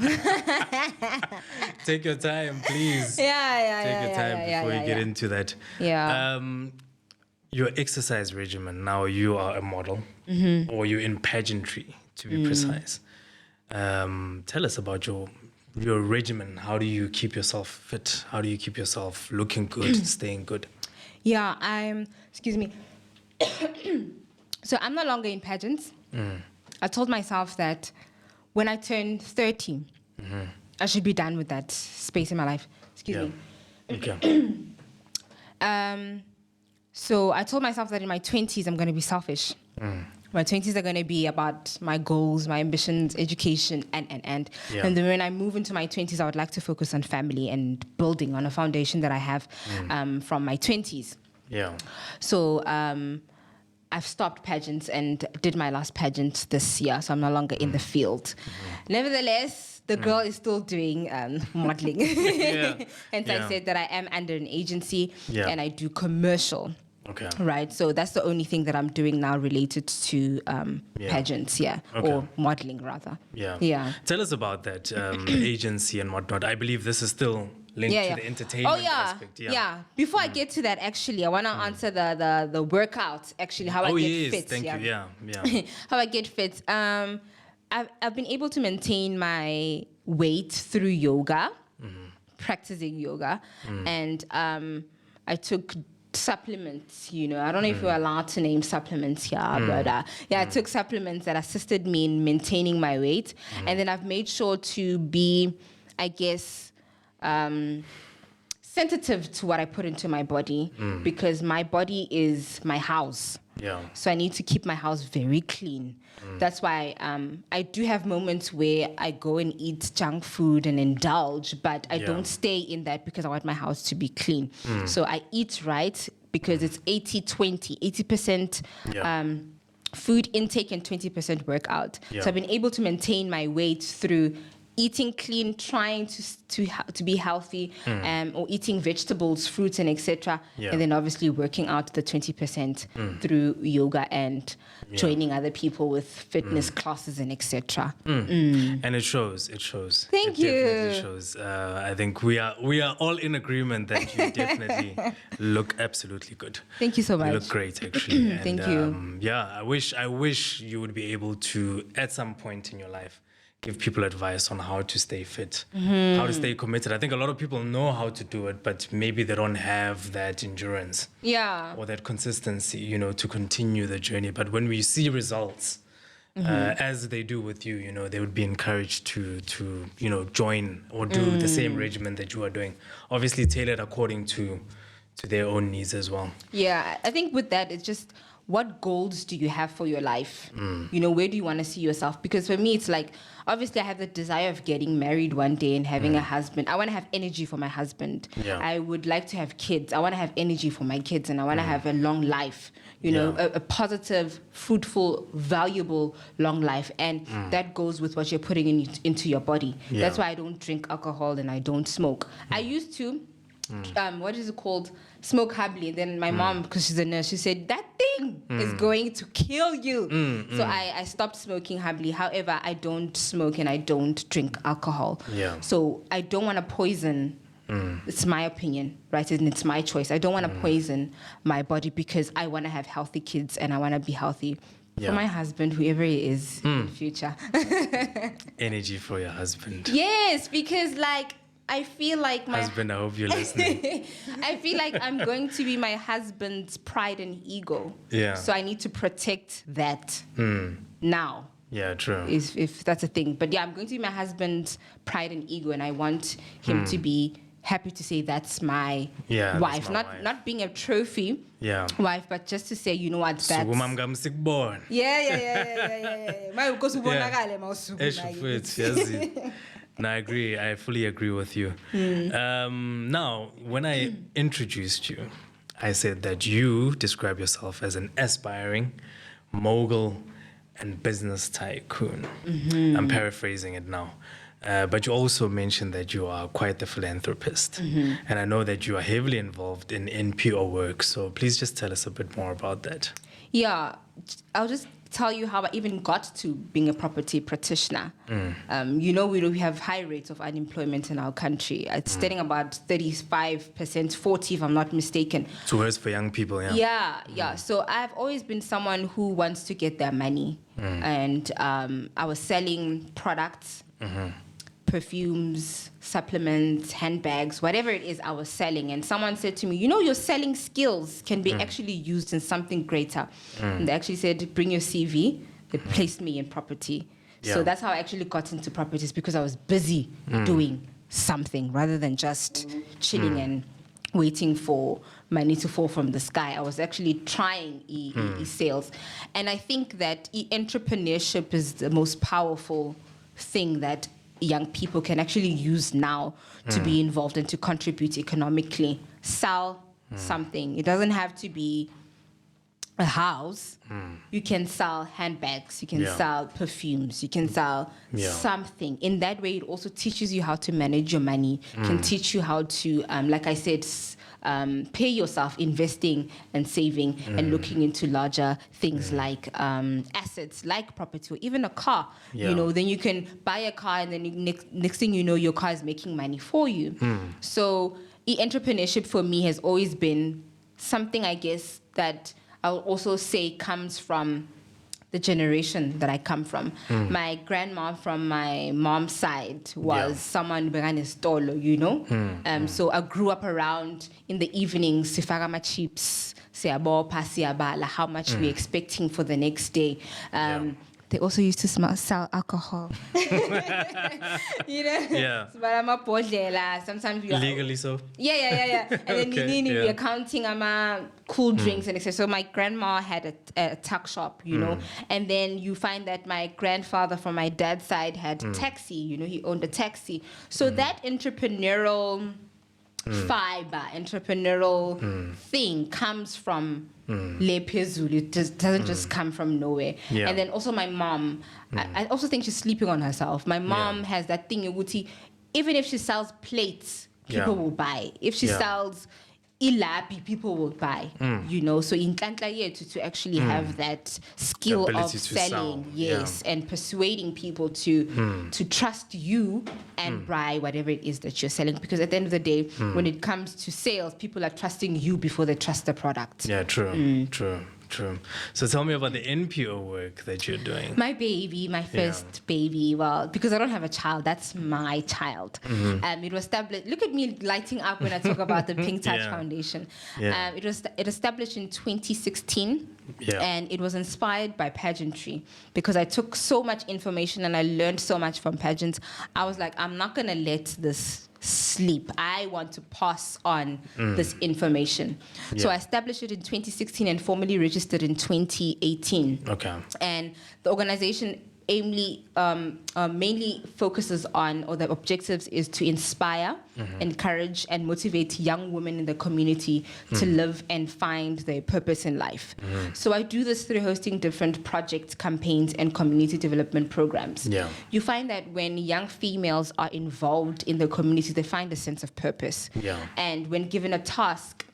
Take your time, please. Take your time before you get into that. Your exercise regimen, now you are a model, or you're in pageantry, to be precise. Tell us about your regimen. How do you keep yourself fit? How do you keep yourself looking good, staying good? Excuse me. So I'm no longer in pageants. I told myself that when I turn 30, I should be done with that space in my life. Excuse me. Okay. So I told myself that in my 20s, I'm going to be selfish. My 20s are going to be about my goals, my ambitions, education, and. And then when I move into my 20s, I would like to focus on family and building on a foundation that I have from my 20s. So I've stopped pageants and did my last pageant this year, so I'm no longer in the field. Nevertheless, the girl is still doing modeling. And I said that I am under an agency and I do commercial. Okay. Right. So that's the only thing that I'm doing now related to pageants, or modeling rather. Yeah. Tell us about that, the agency and whatnot. I believe this is still linked to the entertainment aspect. Before I get to that, actually, I want to answer the workout. Actually, how I get fit. Thank you. Yeah. How I get fit. I've been able to maintain my weight through yoga, practicing yoga, and I took supplements. I don't know if you're allowed to name supplements here, but I took supplements that assisted me in maintaining my weight, and then I've made sure to be, I guess, sensitive to what I put into my body, because my body is my house. Yeah. So I need to keep my house very clean. That's why I do have moments where I go and eat junk food and indulge, but I don't stay in that because I want my house to be clean. So I eat right because it's 80-20, 80% food intake and 20% workout. Yeah. So I've been able to maintain my weight through eating clean, trying to be healthy, or eating vegetables, fruits, and etc. And then obviously working out the 20% through yoga and joining other people with fitness classes and etc. And it shows. It shows. Thank you. It definitely shows. I think we are all in agreement that you definitely look absolutely good. Thank you so much. You look great, actually. Thank you. I wish you would be able to, at some point in your life, give people advice on how to stay fit, how to stay committed. I think a lot of people know how to do it, but maybe they don't have that endurance or that consistency, to continue the journey. But when we see results, as they do with you, they would be encouraged to join or do the same regimen that you are doing. Obviously tailored according to their own needs as well. Yeah, I think with that, it's just, what goals do you have for your life? Where do you want to see yourself? Because for me, it's like, obviously I have the desire of getting married one day and having a husband. I want to have energy for my husband. Yeah. I would like to have kids. I want to have energy for my kids, and I want to have a long life, a positive, fruitful, valuable, long life. And that goes with what you're putting into your body. Yeah. That's why I don't drink alcohol and I don't smoke. I used to, what is it called? Smoke happily. And then my mom, because she's a nurse, she said, that thing is going to kill you. So I stopped smoking happily. However, I don't smoke and I don't drink alcohol. Yeah. So I don't want to poison. It's my opinion, right? And it's my choice. I don't want to poison my body because I want to have healthy kids and I want to be healthy for my husband, whoever he is in the future. Energy for your husband. Yes, because I feel like husband, I hope you're listening. I feel like I'm going to be my husband's pride and ego. Yeah. So I need to protect that now. Yeah, true. If that's a thing. But I'm going to be my husband's pride and ego, and I want him to be happy to say that's my wife. That's my wife. Not being a trophy wife, but just to say, you know what, that's... Yeah. No, I agree. I fully agree with you. Now, when I introduced you, I said that you describe yourself as an aspiring mogul and business tycoon. I'm paraphrasing it now. But you also mentioned that you are quite the philanthropist. And I know that you are heavily involved in NPO work. So please just tell us a bit more about that. Yeah, I'll just tell you how I even got to being a property practitioner. We have high rates of unemployment in our country. It's standing about 35%, 40 if I'm not mistaken. So it's for young people, Yeah. So I've always been someone who wants to get their money. And I was selling products, perfumes, supplements, handbags, whatever it is I was selling. And someone said to me, your selling skills can be actually used in something greater. And they actually said, bring your CV. They placed me in property. Yeah. So that's how I actually got into properties, because I was busy doing something rather than just chilling and waiting for money to fall from the sky. I was actually trying sales. And I think that entrepreneurship is the most powerful thing that young people can actually use now to be involved and to contribute economically. Sell something. It doesn't have to be a house. You can sell handbags. You can sell perfumes. You can sell something. In that way, it also teaches you how to manage your money. Can teach you how to, like I said, pay yourself investing and saving and looking into larger things like assets, like property, or even a car. Yeah. You know, then you can buy a car, and then next thing you know, your car is making money for you. So entrepreneurship for me has always been something, I guess, that I'll also say comes from the generation that I come from. My grandma from my mom's side was someone began stolo, you know. So I grew up around in the evenings, sifagama chips, siabopa, siabala, how much we're expecting for the next day. They also used to sell alcohol. You know? Yeah. But I'm a podlela. Sometimes we are Legally so? Yeah. And then Okay, we are counting cool drinks and etc. So my grandma had a tuck shop, you know. And then you find that my grandfather from my dad's side had taxi, you know, he owned a taxi. So that entrepreneurial fiber, entrepreneurial thing comes from Le Pezulu. It doesn't just come from nowhere. Yeah. And then also my mom, I also think she's sleeping on herself. My mom has that thing, even if she sells plates, people will buy. If she sells ilapi, people will buy, you know. So in Tlantla to actually have that skill of ability to selling, sell, and persuading people to trust you and buy whatever it is that you're selling. Because at the end of the day, when it comes to sales, people are trusting you before they trust the product. Yeah, true. So tell me about the NPO work that you're doing. My baby, my first baby. Well, because I don't have a child, that's my child. It was established. Look at me lighting up when I talk about the Pink Touch Foundation. It was established in 2016. And it was inspired by pageantry, because I took so much information and I learned so much from pageants. I was like, I'm not going to let this sleep. I want to pass on this information. So I established it in 2016 and formally registered in 2018. Okay. And the organization mainly focuses on, or the objectives is to inspire, encourage, and motivate young women in the community to live and find their purpose in life. So I do this through hosting different projects, campaigns, and community development programs. You find that when young females are involved in the community, they find a sense of purpose. And when given a task,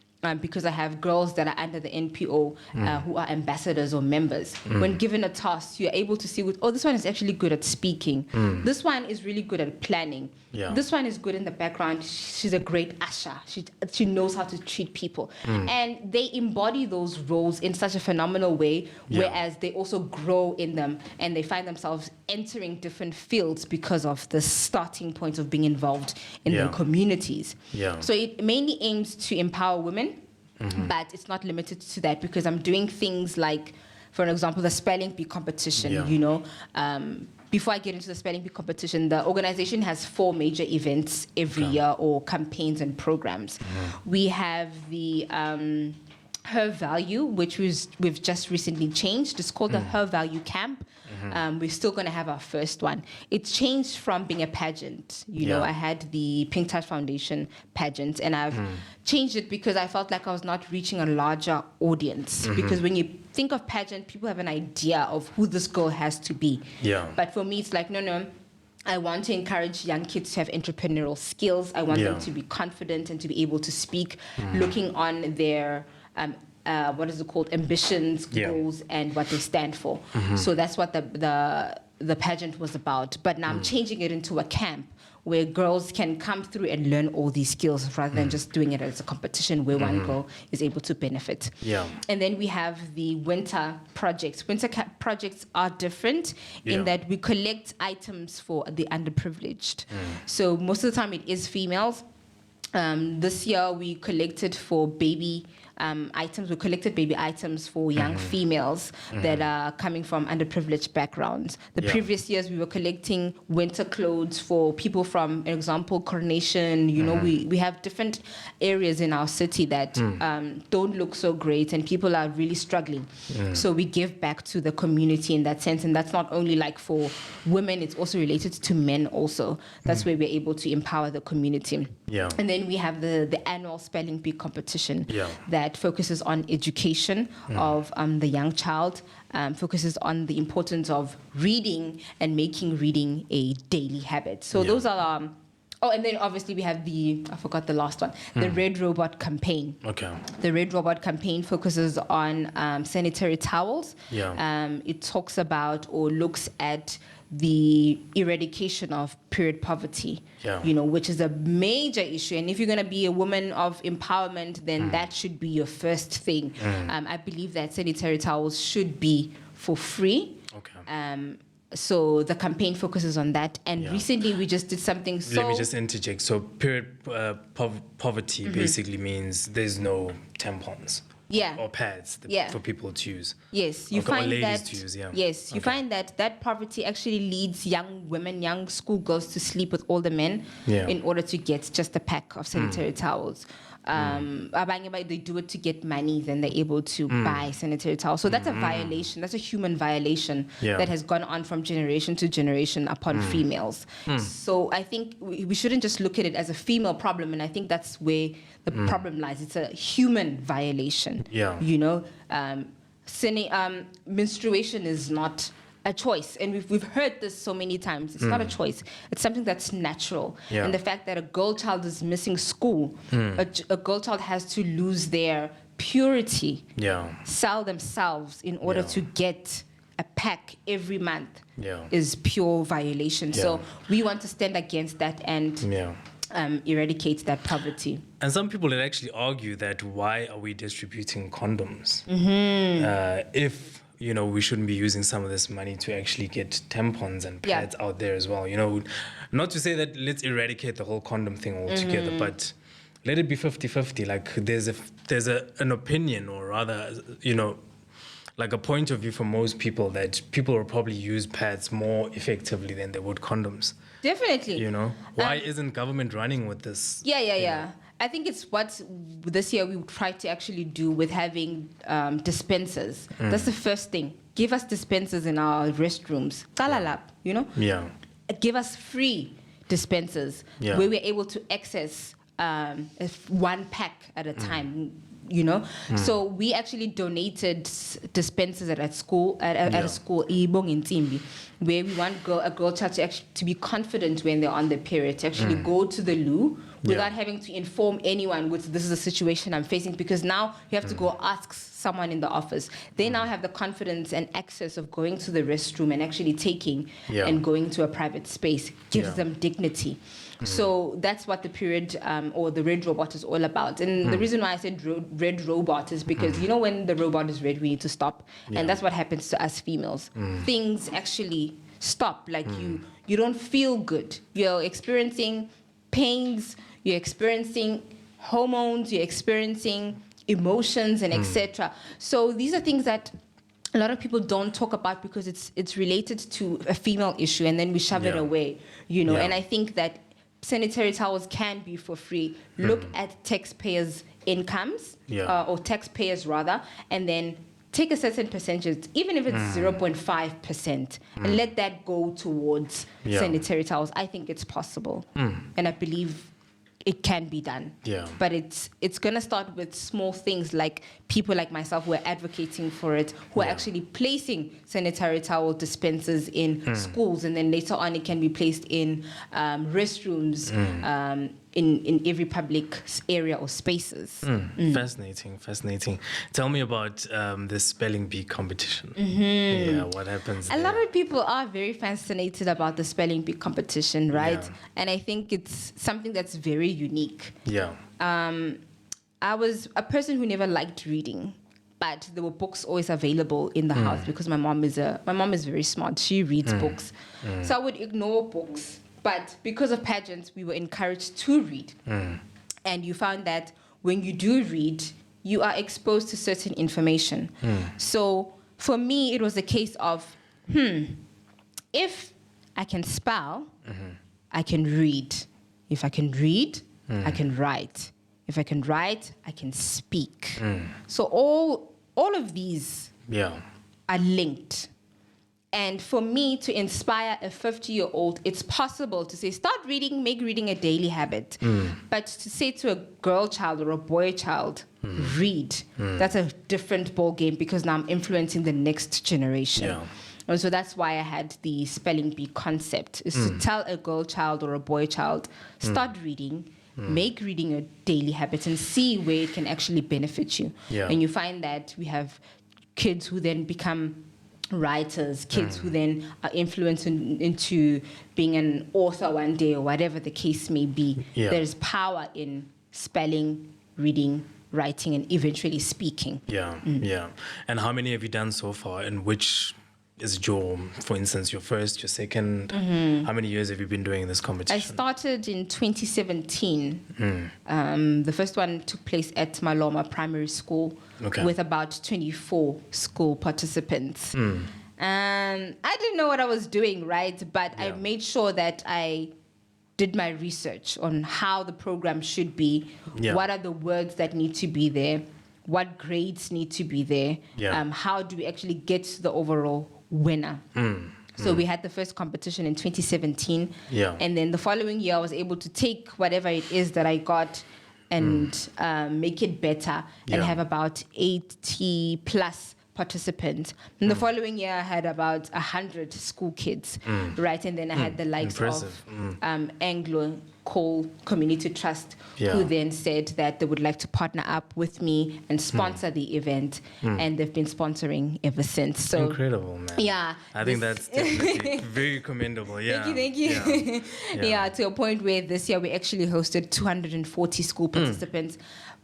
because I have girls that are under the NPO who are ambassadors or members. When given a task, you're able to see, this one is actually good at speaking. This one is really good at planning. This one is good in the background. She's a great usher. She knows how to treat people. And they embody those roles in such a phenomenal way, whereas they also grow in them and they find themselves entering different fields because of the starting point of being involved in their communities. So it mainly aims to empower women, but it's not limited to that, because I'm doing things like, for an example, the spelling bee competition, you know. Before I get into the spelling bee competition, the organization has 4 major events every year, or campaigns and programs. We have the Her Value, which we've just recently changed. It's called the Her Value Camp. We're still going to have our first one. It changed from being a pageant. You know, I had the Pink Touch Foundation pageant, and I've changed it because I felt like I was not reaching a larger audience. Because when you think of pageant, people have an idea of who this girl has to be. But for me, it's like, no. I want to encourage young kids to have entrepreneurial skills. I want them to be confident and to be able to speak, looking on their ambitions, goals, and what they stand for. So that's what the pageant was about. But now I'm changing it into a camp where girls can come through and learn all these skills rather than just doing it as a competition where one girl is able to benefit. And then we have the winter projects. Projects are different in that we collect items for the underprivileged. So most of the time it is females. This year we collected for baby items. We collected baby items for young females that are coming from underprivileged backgrounds. The previous years we were collecting winter clothes for people from, an example, Coronation. You know, we have different areas in our city that don't look so great and people are really struggling. So we give back to the community in that sense. And that's not only like for women, it's also related to men also. That's where we're able to empower the community. And then we have the annual spelling bee competition that focuses on education of the young child, focuses on the importance of reading and making reading a daily habit. So those are Oh, and then obviously we have I forgot the last one, the Red Robot campaign. Okay. The Red Robot campaign focuses on sanitary towels. Yeah. It talks about or looks at the eradication of period poverty, which is a major issue. And if you're going to be a woman of empowerment, then that should be your first thing. I believe that sanitary towels should be for free. Okay. So the campaign focuses on that. And recently we just did something Let me just interject. So period poverty basically means there's no tampons. Or pads for people to use. Yes, you find or ladies that. To use, Yes, you find that poverty actually leads young women, young schoolgirls to sleep with older men in order to get just a pack of sanitary towels. They do it to get money, then they're able to buy sanitary towels. So that's a violation. That's a human violation that has gone on from generation to generation upon females. So I think we shouldn't just look at it as a female problem, and I think that's where the problem lies. It's a human violation. Menstruation is not a choice, and we've heard this so many times. It's not a choice. It's something that's natural. And the fact that a girl child is missing school, a girl child has to lose their purity, sell themselves in order to get a pack every month is pure violation. So we want to stand against that and eradicate that poverty. And some people would actually argue that why are we distributing condoms if we shouldn't be using some of this money to actually get tampons and pads out there as well. Not to say that let's eradicate the whole condom thing altogether, but let it be 50-50. Like there's an opinion, or rather, like a point of view for most people that people will probably use pads more effectively than they would condoms. Definitely. Why isn't government running with this? Yeah. I think it's what this year we tried to actually do with having dispensers. That's the first thing. Give us dispensers in our restrooms. Give us free dispensers where we're able to access one pack at a time. So we actually donated dispensers at a school Ibong in Timbi, where we want a girl child to be confident when they're on their period, to actually go to the loo without having to inform anyone, this is a situation I'm facing, because now you have to go ask someone in the office. They now have the confidence and access of going to the restroom and actually taking and going to a private space. Gives them dignity. So that's what the period or the Red Robot is all about. And the reason why I said Red Robot is because, when the robot is red, we need to stop. And that's what happens to us females. Things actually stop. Like you don't feel good. You're experiencing pains, you're experiencing hormones, you're experiencing emotions and etc. So these are things that a lot of people don't talk about because it's related to a female issue, and then we shove it away, And I think that sanitary towels can be for free. Look at taxpayers' incomes, or taxpayers rather, and then take a certain percentage, even if it's 0.5%, and let that go towards sanitary towels. I think it's possible, and I believe it can be done. But it's going to start with small things, like people like myself who are advocating for it, who are actually placing sanitary towel dispensers in schools, and then later on it can be placed in restrooms, in every public area or spaces. Fascinating. Tell me about the spelling bee competition. What happens there? A lot of people are very fascinated about the spelling bee competition, right? And I think it's something that's very unique. I was a person who never liked reading, but there were books always available in the house because my mom is very smart. She reads books. So I would ignore books. But because of pageants, we were encouraged to read. And you found that when you do read, you are exposed to certain information. So for me, it was a case of, if I can spell, I can read. If I can read, I can write. If I can write, I can speak. So all of these are linked. And for me to inspire a 50-year-old, it's possible to say, start reading, make reading a daily habit. But to say to a girl child or a boy child, read, that's a different ball game, because now I'm influencing the next generation. And so that's why I had the spelling bee concept, is to tell a girl child or a boy child, start reading, make reading a daily habit and see where it can actually benefit you. Yeah. And you find that we have kids who then become writers, kids who then are influenced into being an author one day or whatever the case may be. Yeah. There's power in spelling, reading, writing, and eventually speaking. Yeah, yeah. And how many have you done so far? And which is for instance, your first, your second? How many years have you been doing this competition? I started in 2017. The first one took place at Maloma Primary School with about 24 school participants. And I didn't know what I was doing, right? But I made sure that I did my research on how the program should be, what are the words that need to be there, what grades need to be there, how do we actually get to the overall winner. So we had the first competition in 2017. And then the following year, I was able to take whatever it is that I got and make it better and have about 80 plus participants. And the following year, I had about 100 school kids, right? And then I had the likes of Anglo Coal Community Trust, who then said that they would like to partner up with me and sponsor the event. And they've been sponsoring ever since. So incredible, man. Yeah. I think that's definitely very commendable. Yeah. Thank you. Yeah, to a point where this year we actually hosted 240 school participants.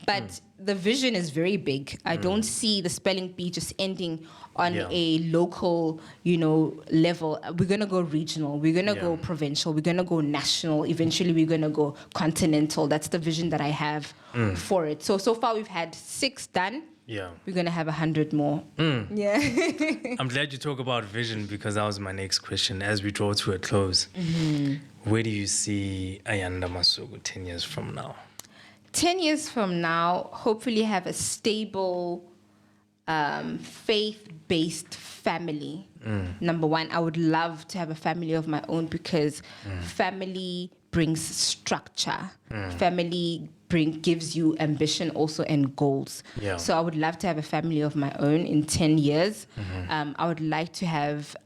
But the vision is very big. I don't see the spelling bee just ending on a local, level. We're going to go regional. We're going to go provincial. We're going to go national. Eventually, we're going to go continental. That's the vision that I have for it. So far, we've had 6 done. Yeah. We're going to have 100 more. Yeah. I'm glad you talk about vision, because that was my next question. As we draw to a close, where do you see Ayanda Masuku 10 years from now? 10 years from now, hopefully have a stable, faith-based family. Number one, I would love to have a family of my own, because family brings structure. Family gives you ambition also and goals. So I would love to have a family of my own in 10 years. I would like to have...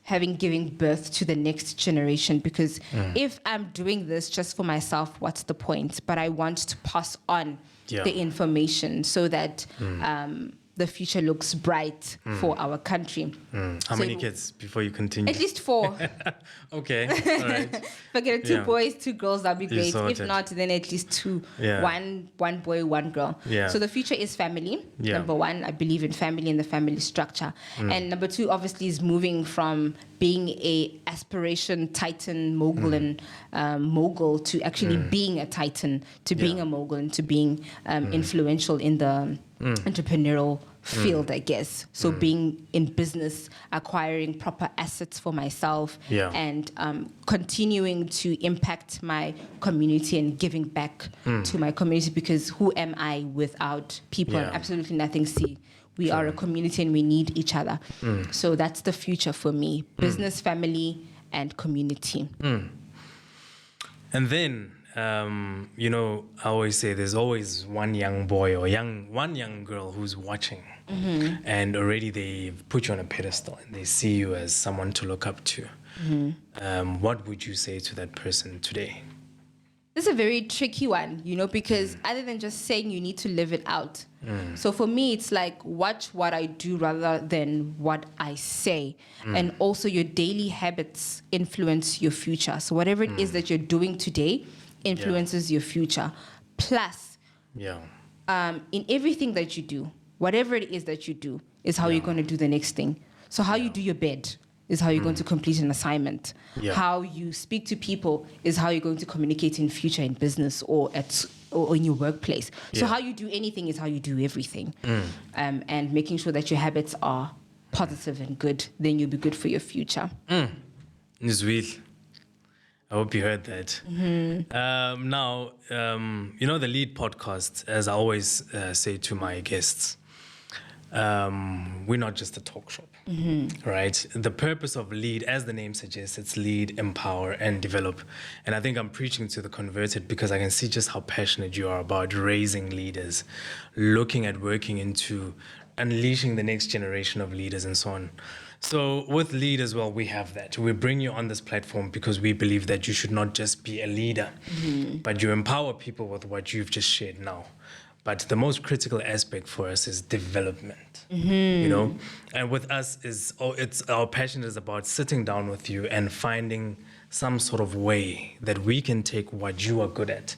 having given birth to the next generation, because if I'm doing this just for myself, what's the point? But I want to pass on the information so that the future looks bright for our country. How many kids before you continue? At least 4. Okay, all right. If I get 2 boys, 2 girls, that'd be great. Sorted. If not, then at least 2. One boy, 1 girl. So the future is family. Number one, I believe in family and the family structure. And number 2, obviously, is moving from being a aspiration titan mogul and mogul to actually being a titan, to being a mogul, and to being influential in the entrepreneurial field, I guess. So being in business, acquiring proper assets for myself, and continuing to impact my community and giving back to my community, because who am I without people? And absolutely nothing. See, we are a community and we need each other. So that's the future for me: business, family, and community. And then, I always say there's always one young boy or one young girl who's watching, and already they've put you on a pedestal and they see you as someone to look up to. What would you say to that person today? This is a very tricky one, because other than just saying, you need to live it out. So for me, it's like, watch what I do rather than what I say. And also your daily habits influence your future. So whatever it is that you're doing today influences your future. Plus, in everything that you do, whatever it is that you do is how you're going to do the next thing. So how you do your bed is how you're going to complete an assignment. How you speak to people is how you're going to communicate in future in business or in your workplace. So how you do anything is how you do everything. And making sure that your habits are positive and good, then you'll be good for your future. Nizwil, I hope you heard that. Now, the Lead podcast, as I always say to my guests, we're not just a talk shop, right? The purpose of Lead, as the name suggests, it's lead, empower, and develop. And I think I'm preaching to the converted, because I can see just how passionate you are about raising leaders, looking at working into unleashing the next generation of leaders and so on. So with Lead as well, we have that. We bring you on this platform because we believe that you should not just be a leader, but you empower people with what you've just shared now. But the most critical aspect for us is development, you know? And with us it's our passion is about sitting down with you and finding some sort of way that we can take what you are good at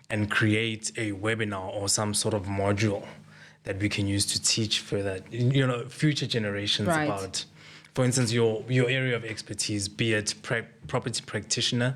and create a webinar or some sort of module that we can use to teach further, future generations about, for instance, your area of expertise, be it property practitioner,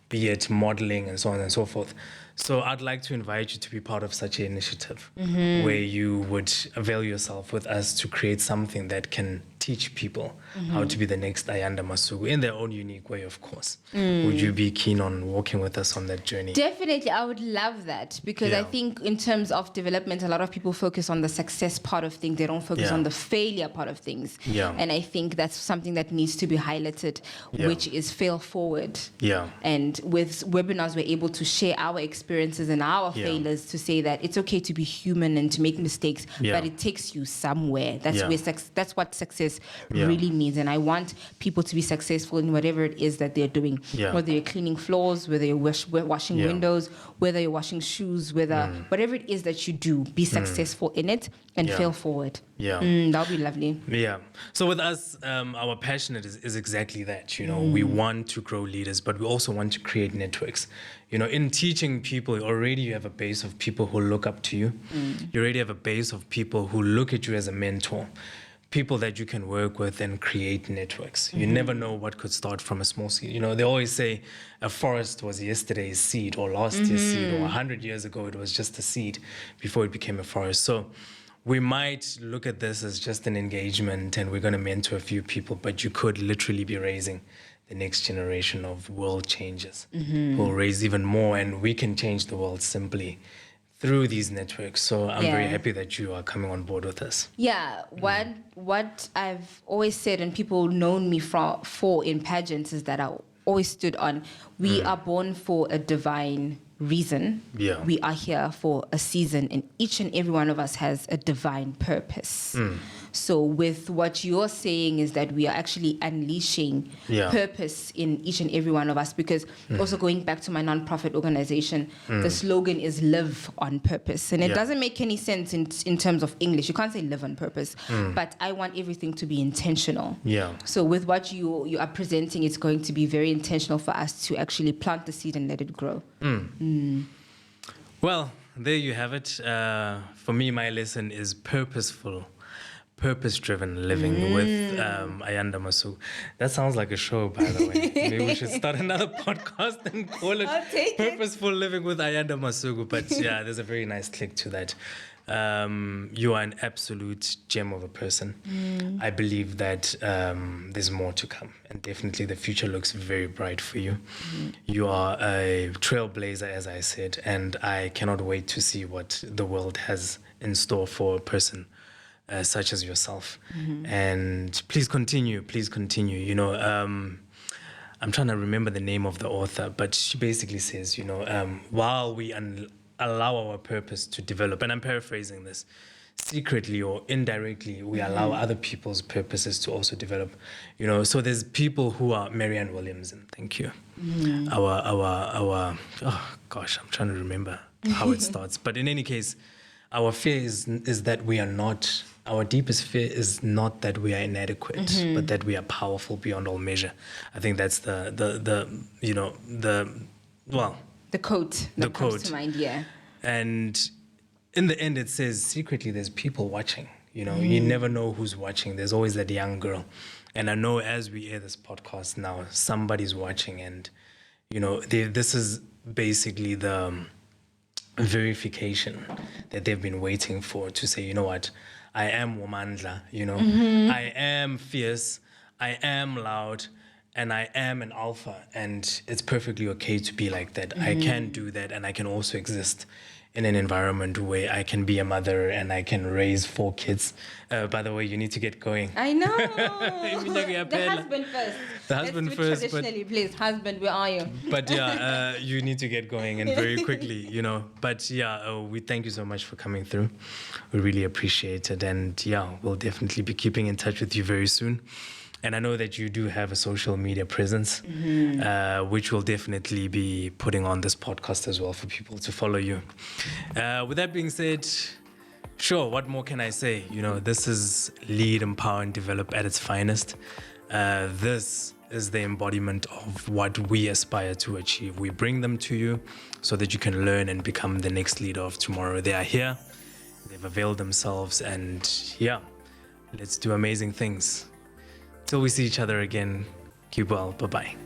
be it modeling and so on and so forth. So I'd like to invite you to be part of such an initiative where you would avail yourself with us to create something that can teach people how to be the next Ayanda Masuku in their own unique way, of course. Would you be keen on walking with us on that journey? Definitely, I would love that because I think in terms of development, a lot of people focus on the success part of things. They don't focus on the failure part of things. And I think that's something that needs to be highlighted, which is fail forward. And with webinars, we're able to share our experiences and our failures to say that it's okay to be human and to make mistakes, but it takes you somewhere. That's where that's what success really means. And I want people to be successful in whatever it is that they're doing, whether you're cleaning floors, whether you're washing windows, whether you're washing shoes, whatever it is that you do, be successful in it and fail forward. That'll be lovely. So with us, our passion is exactly that. We want to grow leaders, but we also want to create networks. In teaching people, already you have a base of people who look up to you. You already have a base of people who look at you as a mentor, people that you can work with and create networks. You never know what could start from a small seed. They always say a forest was yesterday's seed or last year's seed, or 100 years ago it was just a seed before it became a forest. So we might look at this as just an engagement and we're going to mentor a few people, but you could literally be raising the next generation of world changers who will raise even more, and we can change the world simply through these networks. So I'm very happy that you are coming on board with us. What I've always said and people known me for in pageants is that I always stood on, we are born for a divine reason. We are here for a season, and each and every one of us has a divine purpose. So with what you're saying is that we are actually unleashing purpose in each and every one of us, because also going back to my nonprofit organization, the slogan is live on purpose. And it doesn't make any sense in terms of English. You can't say live on purpose, but I want everything to be intentional. So with what you are presenting, it's going to be very intentional for us to actually plant the seed and let it grow. Well, there you have it. For me, my lesson is purpose-driven living with Ayanda Masuku. That sounds like a show, by the way. Maybe we should start another podcast and call it Purposeful Living with Ayanda Masuku. But yeah, there's a very nice click to that. You are an absolute gem of a person. I believe that there's more to come, and definitely the future looks very bright for you. You are a trailblazer, as I said, and I cannot wait to see what the world has in store for a person such as yourself. And please continue. I'm trying to remember the name of the author, but she basically says, while we allow our purpose to develop, and I'm paraphrasing this, secretly or indirectly, we allow other people's purposes to also develop. So there's people who are Marianne Williamson, thank you. I'm trying to remember how it starts. But in any case, our fear is that we are not, our deepest fear is not that we are inadequate, but that we are powerful beyond all measure. I think that's the quote that comes to mind, And in the end, it says secretly there's people watching. You never know who's watching. There's always that young girl. And I know as we air this podcast now, somebody's watching. And, this is basically the verification that they've been waiting for, to say, you know what, I am Womandla, I am fierce, I am loud, and I am an alpha, and it's perfectly okay to be like that. I can do that, and I can also exist in an environment where I can be a mother and I can raise 4 kids. By the way, you need to get going. I know. The husband first. The husband first. Traditionally, please, husband, where are you? But yeah, you need to get going, and very quickly, But yeah, we thank you so much for coming through. We really appreciate it. And yeah, we'll definitely be keeping in touch with you very soon. And I know that you do have a social media presence, which we'll definitely be putting on this podcast as well for people to follow you. With that being said, sure, what more can I say? You know, this is Lead, Empower, and Develop at its finest. This is the embodiment of what we aspire to achieve. We bring them to you so that you can learn and become the next leader of tomorrow. They are here, they've availed themselves, and yeah, let's do amazing things. Till we see each other again, keep well, bye-bye.